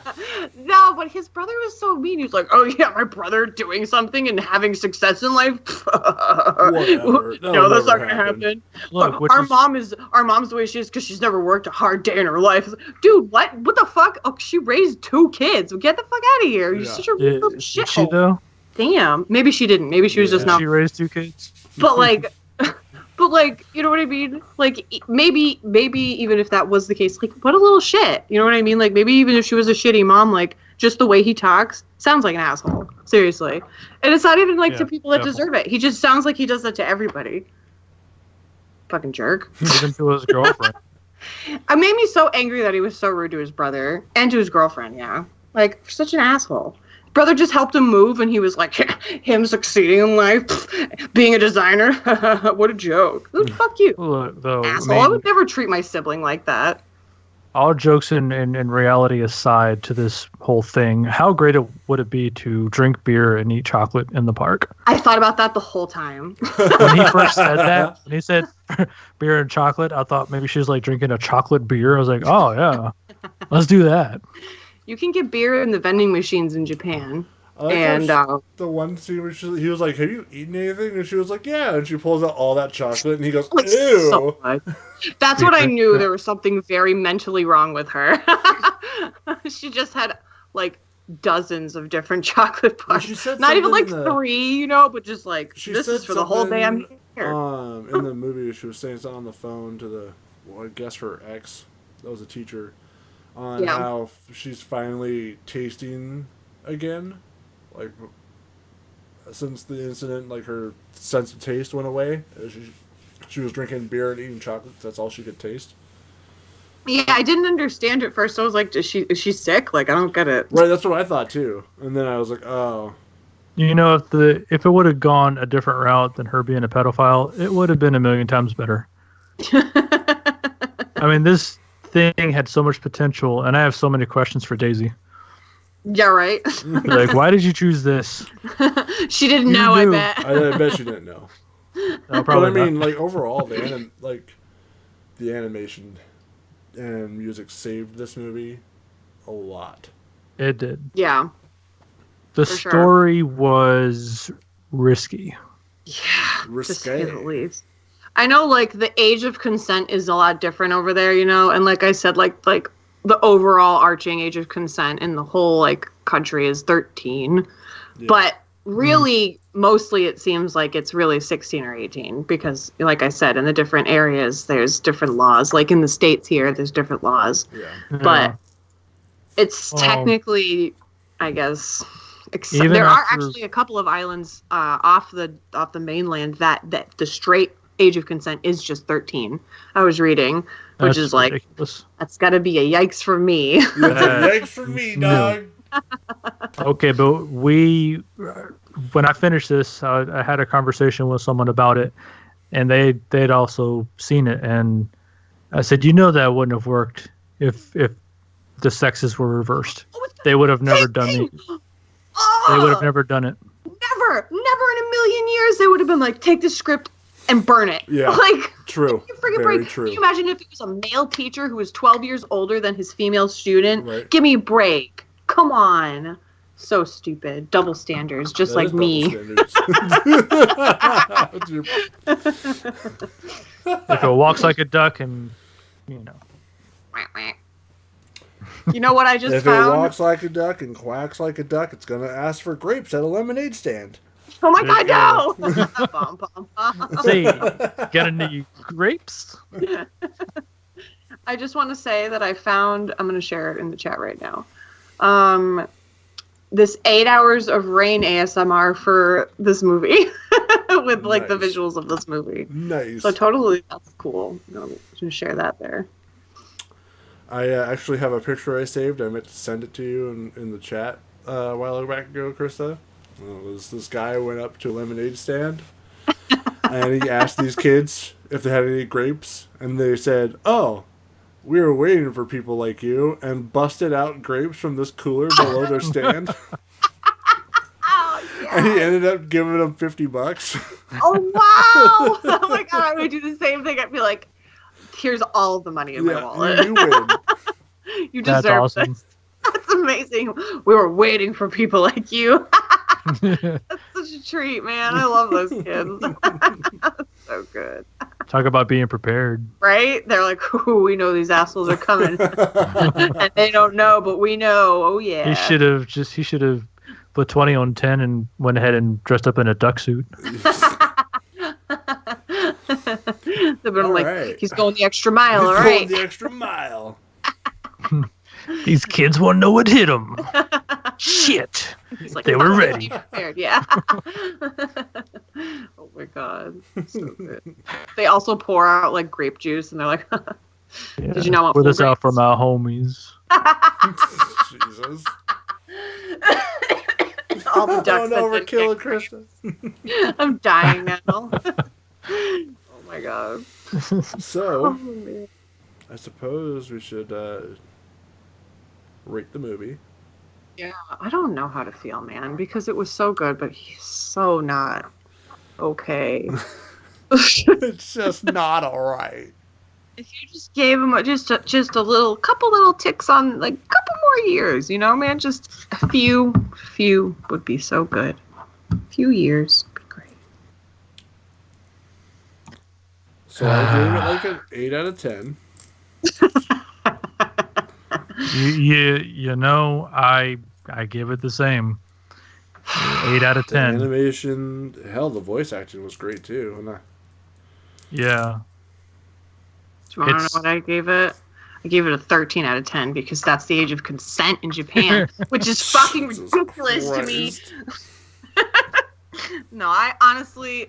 No, but his brother was so mean. He was like, "Oh yeah, my brother doing something and having success in life." Whatever. No, that's not gonna happen. Look, Our mom's the way she is because she's never worked a hard day in her life. Dude, what the fuck? Oh, she raised 2 kids. Get the fuck out of here. You're such a little Did shithole. she though? Damn. Maybe she didn't. Maybe she was just not. She raised 2 kids. But like, you know what I mean? Like, maybe even if that was the case, like, what a little shit. You know what I mean? Like, maybe even if she was a shitty mom, like, just the way he talks sounds like an asshole. Seriously. And it's not even like to people that deserve it. He just sounds like he does that to everybody. Fucking jerk. Even to his girlfriend. It made me so angry that he was so rude to his brother and to his girlfriend. Yeah. Like, such an asshole. Brother just helped him move, and he was like, him succeeding in life, being a designer. What a joke. Fuck you. Look, though, asshole. I would never treat my sibling like that. All jokes and reality aside to this whole thing, how great would it be to drink beer and eat chocolate in the park? I thought about that the whole time. When he first said that, when he said beer and chocolate, I thought maybe she was like drinking a chocolate beer. I was like, oh, yeah, let's do that. You can get beer in the vending machines in Japan. I like And the one scene where he was like, "Have you eaten anything?" And she was like, "Yeah." And she pulls out all that chocolate, and he goes, like, "Ew." so that's what I knew. There was something very mentally wrong with her. She just had like dozens of different chocolate bars. Not even like 3, but just like, this is for the whole day I'm here. In the movie, she was saying something on the phone to I guess her ex, that was a teacher, on how she's finally tasting again. Like, since the incident, like, her sense of taste went away. She was drinking beer and eating chocolate. That's all she could taste. Yeah, I didn't understand at first. I was like, is she sick? Like, I don't get it. Right, that's what I thought too. And then I was like, oh. If it would have gone a different route than her being a pedophile, it would have been a million times better. I mean, this thing had so much potential, and I have so many questions for Daisy. Yeah, right. Like, why did you choose this? She didn't know. I bet. I bet she didn't know. No, probably but I mean, not. like, overall, the animation and music saved this movie a lot. It did. Yeah. The story was risky. Yeah, risque. To say the least. I know, like, the age of consent is a lot different over there, and like I said, like the overall arching age of consent in the whole, like, country is 13. Yeah. But really, mostly it seems like it's really 16 or 18 because, like I said, in the different areas, there's different laws. Like, in the States here, there's different laws. Yeah. But it's technically, I guess... there are actually a couple of islands off the mainland that the straight age of consent is just 13. I was reading, which is like, ridiculous. That's got to be a yikes for me. That's a yikes for me, dog. No. Okay, but when I finished this, I had a conversation with someone about it, and they'd also seen it, and I said, that wouldn't have worked if the sexes were reversed. They would have never done it. They would have never done it. Never in a million years. They would have been like, take this script and burn it. Yeah, like, true. Very true. Can you imagine if it was a male teacher who was 12 years older than his female student? Right. Give me a break. Come on. So stupid. Double standards, just like me. If it walks like a duck and, You know what I just found? If it walks like a duck and quacks like a duck, it's going to ask for grapes at a lemonade stand. Oh my God, no! Say, got any grapes? I just want to say that I found, I'm going to share it in the chat right now, this 8 hours of rain ASMR for this movie with like the visuals of this movie. Nice. So totally, that's cool. I'm just share that there. I actually have a picture I saved. I meant to send it to you in the chat a while back ago, Krista. It was this guy went up to a lemonade stand and he asked these kids if they had any grapes, and they said, "Oh, we were waiting for people like you," and busted out grapes from this cooler below their stand. Oh, yes. And he ended up giving them $50. Oh wow! Oh my God, I would do the same thing. I'd be like, here's all of the money in my wallet. You win. You deserve this. That's amazing. We were waiting for people like you. That's such a treat, man. I love those kids. So good. Talk about being prepared. Right? They're like, ooh, we know these assholes are coming. And they don't know, but we know. Oh, yeah. He should have put 20 on 10 and went ahead and dressed up in a duck suit. They've been like, right. He's going the extra mile, all right. He's going the extra mile. These kids won't know what hit them. Shit. Like, they were ready. Prepared. Yeah. Oh my God. So good. They also pour out like grape juice and they're like, did you not want pour this grapes? Out from our homies. Jesus. All the ducks. Don't overkill it, Krista. I'm dying now. Oh my God. So, I suppose we should rate the movie. Yeah, I don't know how to feel, man, because it was so good, but he's so not okay. It's just not all right. If you just gave him just a couple little ticks on, like, couple more years, you know, man. Just a few would be so good. A few years would be great. So I gave it like an 8 out of 10. You know, I give it the same. 8 out of 10. The animation, hell, the voice acting was great too. And yeah. Do you want to know what I gave it? I gave it a 13 out of 10 because that's the age of consent in Japan, which is fucking ridiculous to me. No, I honestly,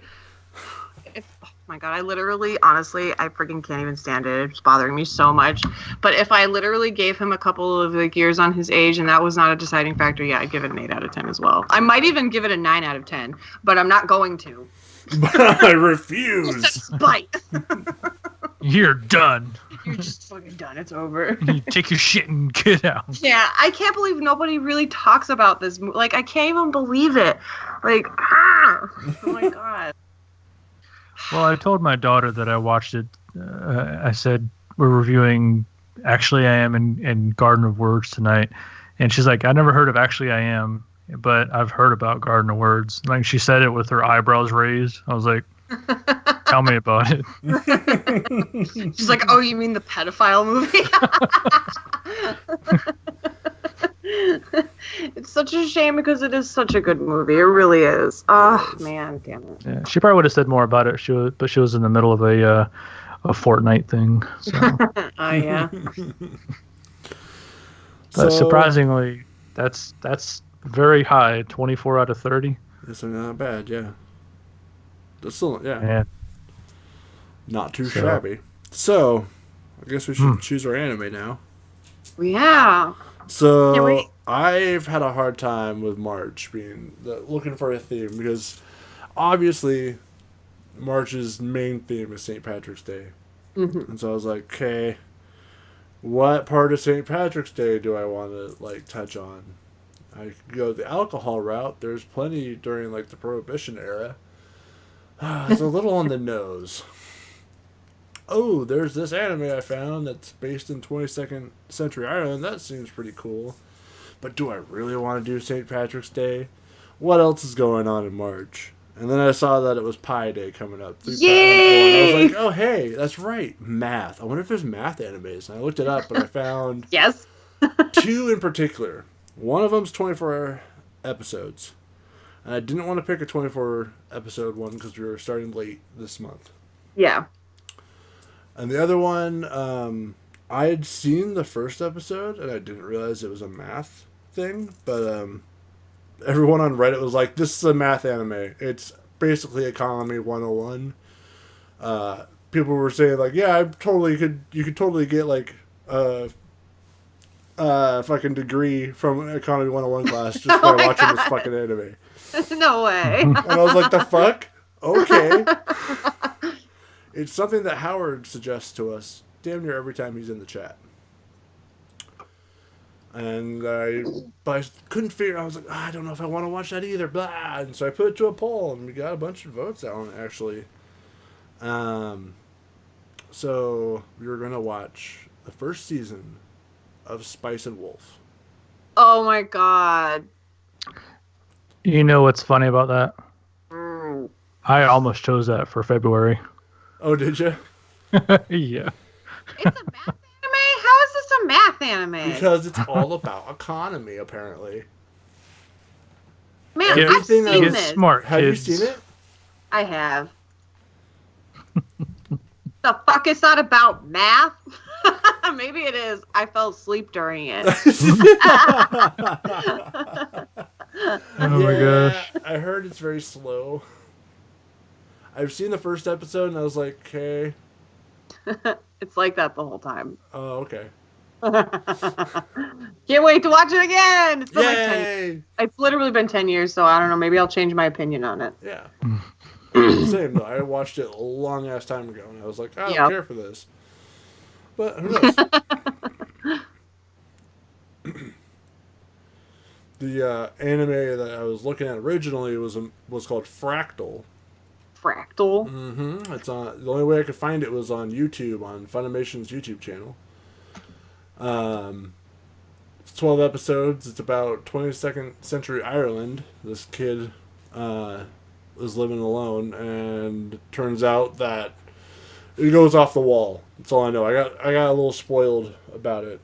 oh my god, I freaking can't even stand it. It's bothering me so much. But if I literally gave him a couple of like years on his age and that was not a deciding factor, yeah, I'd give it an 8 out of 10 as well. I might even give it a 9 out of 10, but I'm not going to. I refuse. Spite. You're done. You're just fucking done. It's over. You take your shit and get out. Yeah, I can't believe nobody really talks about this. Like, I can't even believe it. Like, oh my god. Well, I told my daughter that I watched it. I said, we're reviewing Actually I Am and Garden of Words tonight. And she's like, I never heard of Actually I Am, but I've heard about Garden of Words. Like, she said it with her eyebrows raised. I was like, tell me about it. She's like, oh, you mean the pedophile movie? It's such a shame because it is such a good movie. It really is. Oh, man, damn it. Yeah, she probably would have said more about it. But she was in the middle of a Fortnite thing. So. Oh, yeah. But surprisingly, that's very high. 24 out of 30. That's not bad, yeah. That's still, Yeah. Not too shabby. So, I guess we should choose our anime now. Yeah. So, I've had a hard time with March looking for a theme because obviously March's main theme is St. Patrick's Day. Mm-hmm. And so I was like, okay, what part of St. Patrick's Day do I want to like touch on? I could go the alcohol route. There's plenty during like the Prohibition era. It's a little on the nose. Oh, there's this anime I found that's based in 22nd century Ireland. That seems pretty cool. But do I really want to do St. Patrick's Day? What else is going on in March? And then I saw that it was Pi Day coming up. Yay! And I was like, oh, hey, that's right. Math. I wonder if there's math animes. And I looked it up, and I found yes. 2 in particular. One of them's 24 episodes. And I didn't want to pick a 24 episode one because we were starting late this month. Yeah. And the other one, I had seen the first episode, and I didn't realize it was a math thing. But everyone on Reddit was like, this is a math anime. It's basically Economy 101. People were saying, like, yeah, you could totally get, like, a fucking degree from Economy 101 class just by watching this fucking anime. No way. And I was like, the fuck? Okay. It's something that Howard suggests to us damn near every time he's in the chat. And I couldn't figure. I was like, I don't know if I want to watch that either. Blah. And so I put it to a poll, and we got a bunch of votes on it, actually. So we were gonna watch the first season of Spice and Wolf. Oh my god. You know what's funny about that? I almost chose that for February. Oh, did you? Yeah. It's a math anime? How is this a math anime? Because it's all about economy, apparently. Man, I've seen this. Smart have kids. you seen it? I have. The fuck is that about math? Maybe it is. I fell asleep during it. Oh my gosh. I heard it's very slow. I've seen the first episode and I was like, okay. It's like that the whole time. Oh, okay. Can't wait to watch it again. It's been Yay! like 10 years. It's literally been 10 years, so I don't know. Maybe I'll change my opinion on it. Yeah. Same though. I watched it a long ass time ago and I was like, I don't care for this. But who knows? The anime that I was looking at originally was called Fractal. Fractal? Mm-hmm. It's on. The only way I could find it was on YouTube, on Funimation's YouTube channel. It's 12 episodes. It's about 22nd century Ireland. This kid is living alone, and it turns out that it goes off the wall. That's all I know. I got a little spoiled about it.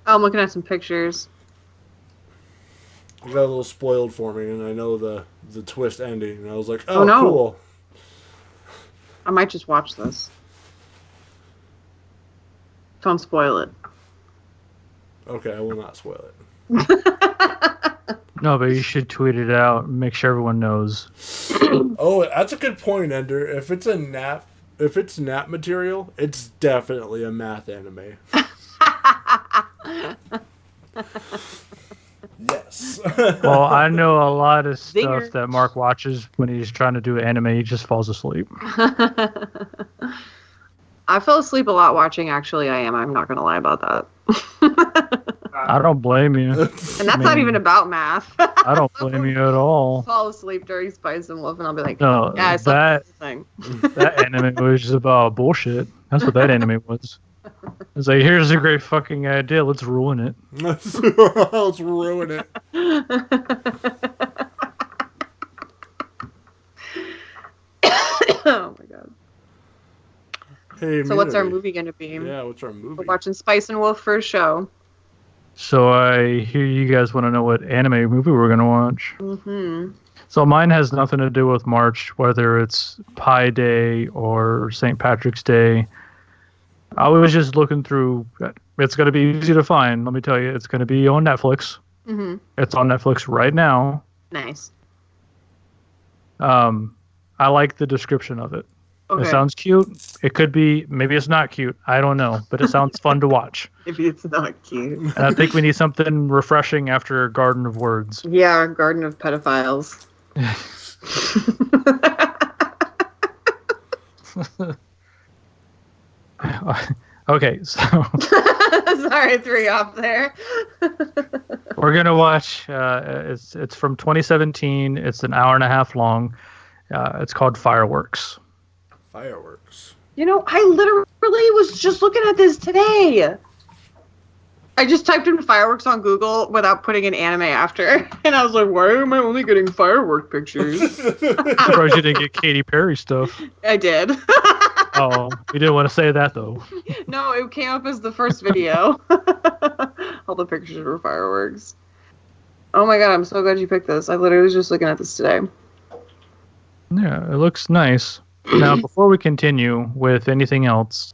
Oh, I'm looking at some pictures. It got a little spoiled for me, and I know the twist ending, and I was like, Oh, no. Cool. I might just watch this. Don't spoil it. Okay, I will not spoil it. No, but you should tweet it out and make sure everyone knows. Oh, that's a good point, Ender. If it's nap material, it's definitely a math anime. Yes. Well, I know a lot of stuff Zinger. that Mark watches when he's trying to do anime. He just falls asleep. I fell asleep a lot watching Actually I Am. I'm not going to lie about that. I don't blame you. And that's not even about math. I don't blame you at all. Fall asleep during Spice and Wolf, and I'll be like, No, yeah, I saw the thing. that anime was just about bullshit. That's what that anime was. It's like, here's a great fucking idea. Let's ruin it. Let's ruin it. Oh my god. Hey, So what's our movie going to be? Yeah, what's our movie? We're watching Spice and Wolf for a show. So I hear you guys want to know what anime movie we're going to watch. Mm-hmm. So mine has nothing to do with March, whether it's Pi Day or St. Patrick's Day. I was just looking through. It's going to be easy to find. Let me tell you, it's going to be on Netflix. Mm-hmm. It's on Netflix right now. Nice. I like the description of it. Okay. It sounds cute. It could be, maybe it's not cute. I don't know, but it sounds fun to watch. Maybe it's not cute. And I think we need something refreshing after Garden of Words. Yeah, Garden of Pedophiles. Okay, so Sorry, I threw you off there. we're gonna watch. It's from 2017. It's an hour and a half long. It's called Fireworks. Fireworks. You know, I literally was just looking at this today. I just typed in fireworks on Google without putting an anime after, and I was like, "Why am I only getting firework pictures?" Surprised you didn't get Katy Perry stuff. I did. Oh, you didn't want to say that though. No, it came up as the first video. All the pictures were fireworks. Oh my god, I'm so glad you picked this. I literally was just looking at this today. Yeah, it looks nice. Now, before we continue with anything else,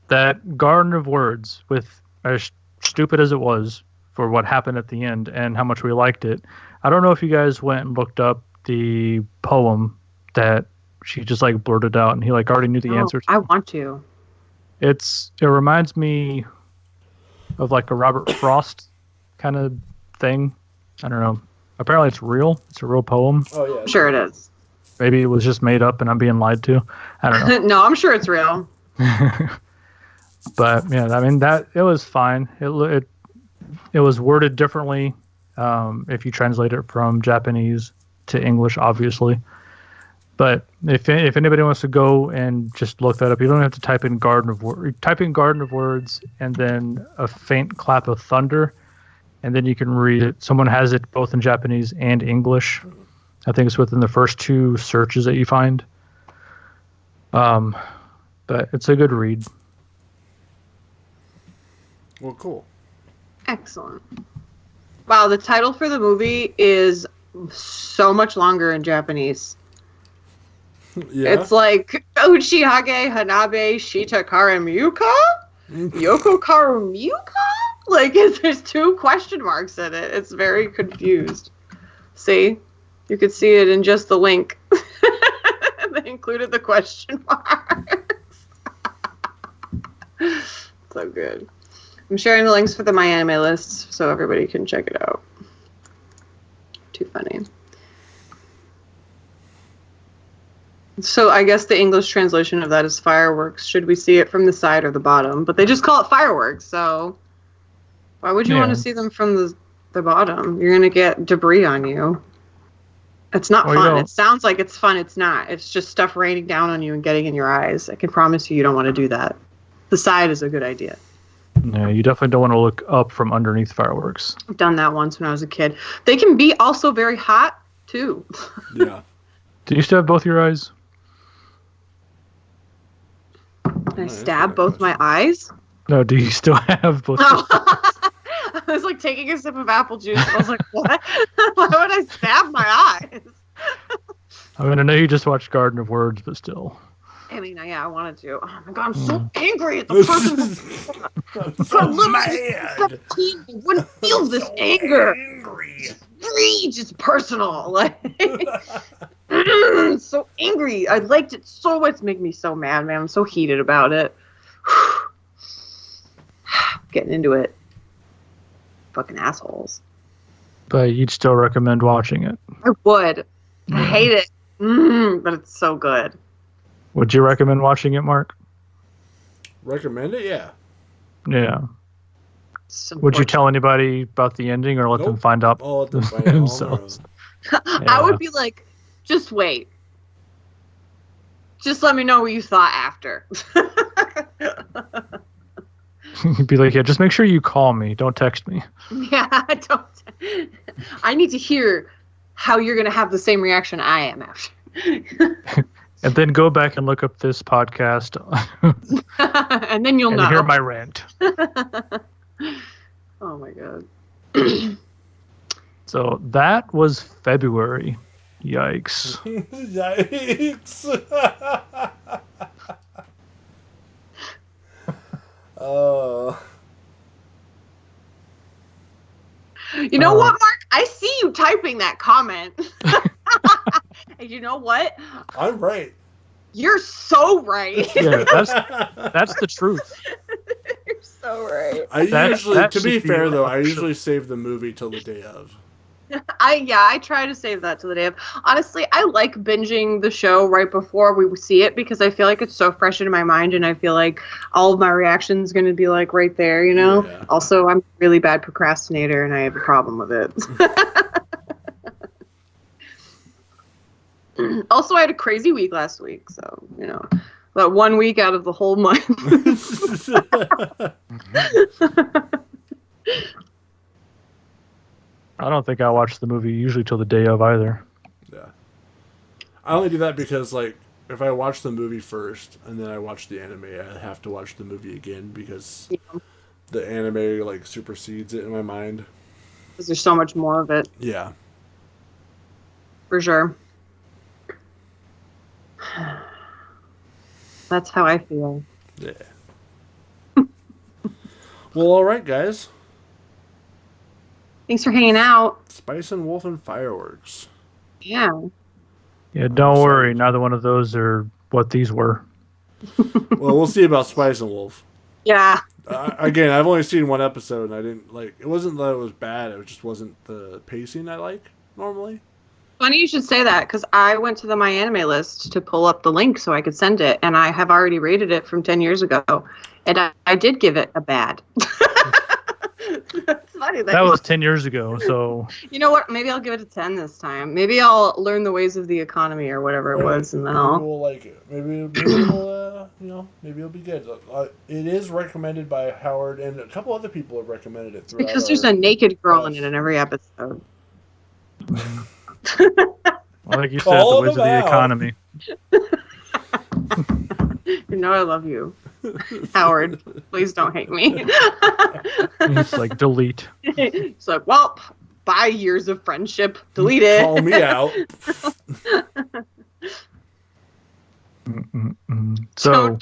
that Garden of Words, with as stupid as it was for what happened at the end and how much we liked it, I don't know if you guys went and looked up the poem that she just like blurted out and he like already knew the answer to. I want to. It reminds me of like a Robert Frost kind of thing. I don't know. Apparently it's real. It's a real poem. Oh yeah. I'm sure it is. Maybe it was just made up and I'm being lied to. I don't know. No, I'm sure it's real. But yeah, I mean that it was fine. It was worded differently if you translate it from Japanese to English, obviously. But if anybody wants to go and just look that up, you don't have to type in Garden of Words. Type in Garden of Words and then a faint clap of thunder, and then you can read it. Someone has it both in Japanese and English. I think it's within the first two searches that you find. But it's a good read. Well, cool. Excellent. Wow, the title for the movie is so much longer in Japanese. Yeah. It's like Uchihage Hanabe Shitakara Myuka? Yoko Karu Myuka? Like, there's two question marks in it. It's very confused. See? You could see it in just the link. They included the question marks. So good. I'm sharing the links for the My Anime lists so everybody can check it out. Too funny. So I guess the English translation of that is fireworks. Should we see it from the side or the bottom? But they just call it fireworks, so why would you want to see them from the bottom? You're going to get debris on you. It's not fun. It sounds like it's fun. It's not. It's just stuff raining down on you and getting in your eyes. I can promise you don't want to do that. The side is a good idea. Yeah, you definitely don't want to look up from underneath fireworks. I've done that once when I was a kid. They can be also very hot, too. Yeah. Do you still have both your eyes? I stab both my eyes? No, do you still have both? I was like taking a sip of apple juice. I was like, what? Why would I stab my eyes? I mean, I know you just watched Garden of Words, but still. I mean, yeah, I wanted to. Oh my god, I'm so angry at the person. I'm so mad. 17, I wouldn't feel this anger. Angry. Rage is personal. Like, so angry. I liked it so much. It's making me so mad, man. I'm so heated about it. Getting into it. Fucking assholes. But you'd still recommend watching it. I would. I hate it. But it's so good. Would you recommend watching it, Mark? Recommend it? Yeah. Yeah. Would you tell anybody about the ending or let them find out I'll let them find out themselves? I would be like, just wait. Just let me know what you thought after. You'd be like, yeah, just make sure you call me. Don't text me. Yeah, I need to hear how you're going to have the same reaction I am after. And then go back and look up this podcast. And then you'll know. Hear my rant. Oh my god. So that was February. Yikes. Yikes. Oh. You know what, Mark? I see you typing that comment. And you know what? I'm right. You're so right. Yeah, that's the truth. You're so right. To be fair though, I usually save the movie till the day of. I try to save that to the day of. Honestly, I like binging the show right before we see it because I feel like it's so fresh in my mind and I feel like all of my reactions going to be like right there, you know? Yeah. Also, I'm a really bad procrastinator and I have a problem with it. Also, I had a crazy week last week, so, you know, about 1 week out of the whole month. I don't think I watch the movie usually till the day of either. Yeah. I only do that because, like, if I watch the movie first and then I watch the anime, I have to watch the movie again because the anime, like, supersedes it in my mind. Because there's so much more of it. Yeah. For sure. That's how I feel. Yeah. Well, all right, guys. Thanks for hanging out. Spice and Wolf and Fireworks. Yeah. Yeah, don't worry. Neither one of those are what these were. Well, we'll see about Spice and Wolf. Yeah. Again, I've only seen one episode, and I didn't like. It wasn't that it was bad. It just wasn't the pacing I like normally. Funny you should say that because I went to the My Anime list to pull up the link so I could send it, and I have already rated it from 10 years ago, and I did give it a bad. That's funny. That was 10 years ago, so... You know what? Maybe I'll give it a 10 this time. Maybe I'll learn the ways of the economy or whatever it was, and then I'll... We'll like it. Maybe we'll, maybe it'll be good. It is recommended by Howard, and a couple other people have recommended it throughout. Because there's a naked girl in it in every episode. Well, like you said, the ways of the economy. You know I love you. Howard, please don't hate me. It's like, delete. It's like, well, bye years of friendship. Delete it. Call me out. So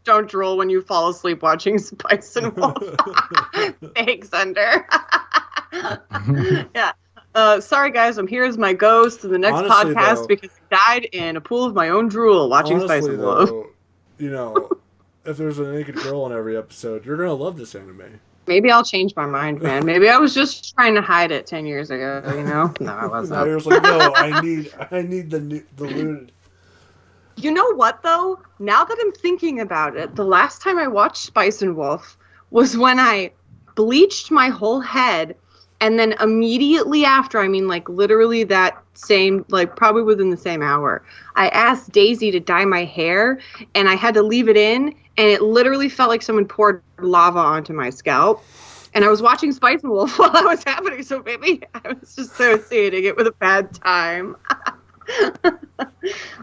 don't drool when you fall asleep watching Spice and Wolf. Thanks, Under. Yeah. Sorry, guys. I'm here as my ghost in the next podcast because I died in a pool of my own drool watching Spice and Wolf. You know, if there's a naked girl in every episode, you're gonna love this anime. Maybe I'll change my mind, man. Maybe I was just trying to hide it 10 years ago. You know? No, I wasn't. Now you're like, no, I need the lewd. You know what though? Now that I'm thinking about it, the last time I watched Spice and Wolf was when I bleached my whole head And then immediately after, I mean, like literally that same, like probably within the same hour, I asked Daisy to dye my hair, and I had to leave it in, and it literally felt like someone poured lava onto my scalp. And I was watching Spice and Wolf while that was happening, so maybe I was just associating it with a bad time.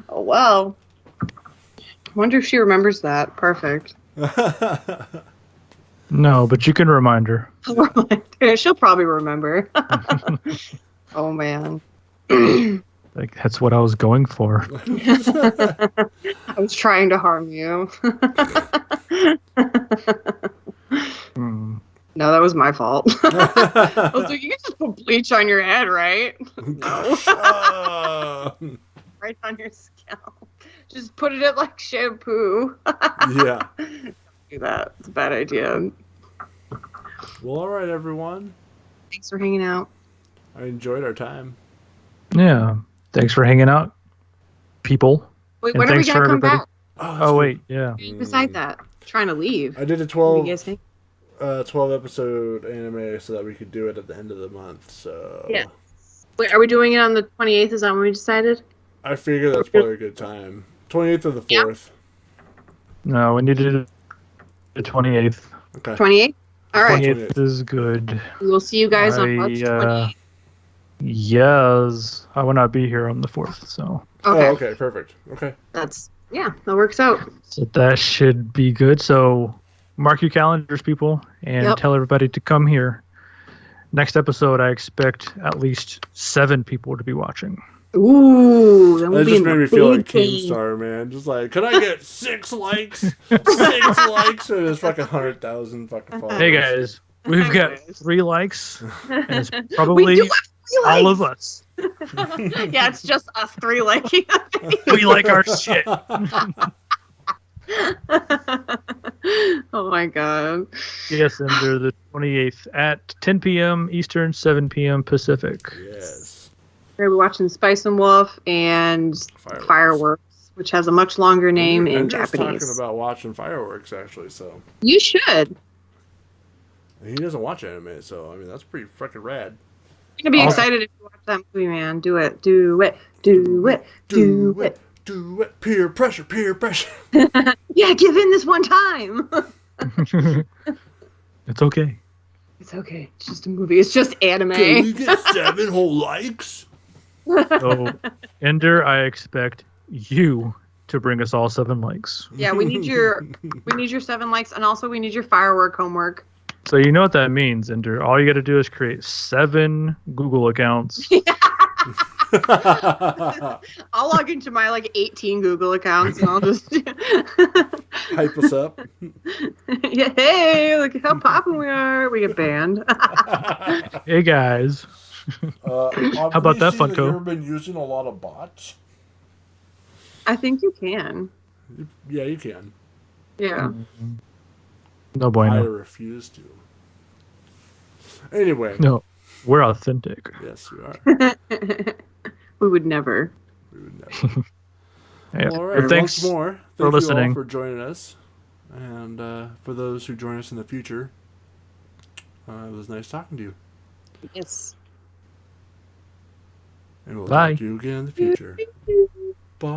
Oh, well. I wonder if she remembers that. Perfect. No, but you can remind her. She'll probably remember. Oh, man. Like, that's what I was going for. I was trying to harm you. No, that was my fault. I was like, you can just put bleach on your head, right? No. Right on your scalp. Just put it in like shampoo. Yeah. Do that. It's a bad idea. Well, all right, everyone. Thanks for hanging out. I enjoyed our time. Yeah. Thanks for hanging out, people. Wait, And when are we thanks gonna for come everybody. back? Oh, wait, yeah. Beside that, trying to leave. I did a What do you guys 12 think? episode anime so that we could do it at the end of the month. So Yeah. Wait, are we doing it on the 28th? Is that when we decided? I figure that's probably a good time. 28th or the 4th. No, we need to do the 28th. Okay. 28th? All right. 28th is good. We will see you guys on March 28th. Yes. I will not be here on the 4th, so. Okay. Oh, okay. Perfect. Okay. That works out. So that should be good. So mark your calendars, people, and tell everybody to come here. Next episode, I expect at least 7 people to be watching. Ooh, that just made me feel like Keemstar, man. Just like, can I get 6 likes? 6 likes, and it's fucking 100,000 fucking followers. Hey guys, we've got 3 likes, and it's probably all of us. Yeah, it's just us 3 liking. We like our shit. Oh my god. Yes, and they're the 28th at 10 p.m. Eastern, 7 p.m. Pacific. Yes. We're watching Spice and Wolf and Fireworks, which has a much longer name in Japanese. Talking about watching Fireworks, actually, so. You should. He doesn't watch anime, so, I mean, that's pretty freaking rad. You're going to be excited if you watch that movie, man. Do it. Do it. Do it. Do it. Do it. Peer pressure. Peer pressure. Yeah, give in this one time. It's okay. It's okay. It's just a movie. It's just anime. Can you get 7 whole likes? So, Ender, I expect you to bring us all 7 likes. Yeah, we need your 7 likes, and also we need your firework homework. So you know what that means, Ender. All you got to do is create 7 Google accounts. I'll log into my 18 Google accounts, and I'll just hype us up. Yeah, hey, look how poppin' we are. We get banned. Hey guys. How about that, Funko? Have you ever been using a lot of bots? I think you can. Yeah, you can. Yeah. No bueno. I refuse to. Anyway. No, we're authentic. Yes, we are. We would never. Yeah. Well, all right. Thanks Once more, for listening. You all for joining us. And for those who join us in the future, it was nice talking to you. Yes. And we'll Bye. talk to you again in the future. Bye.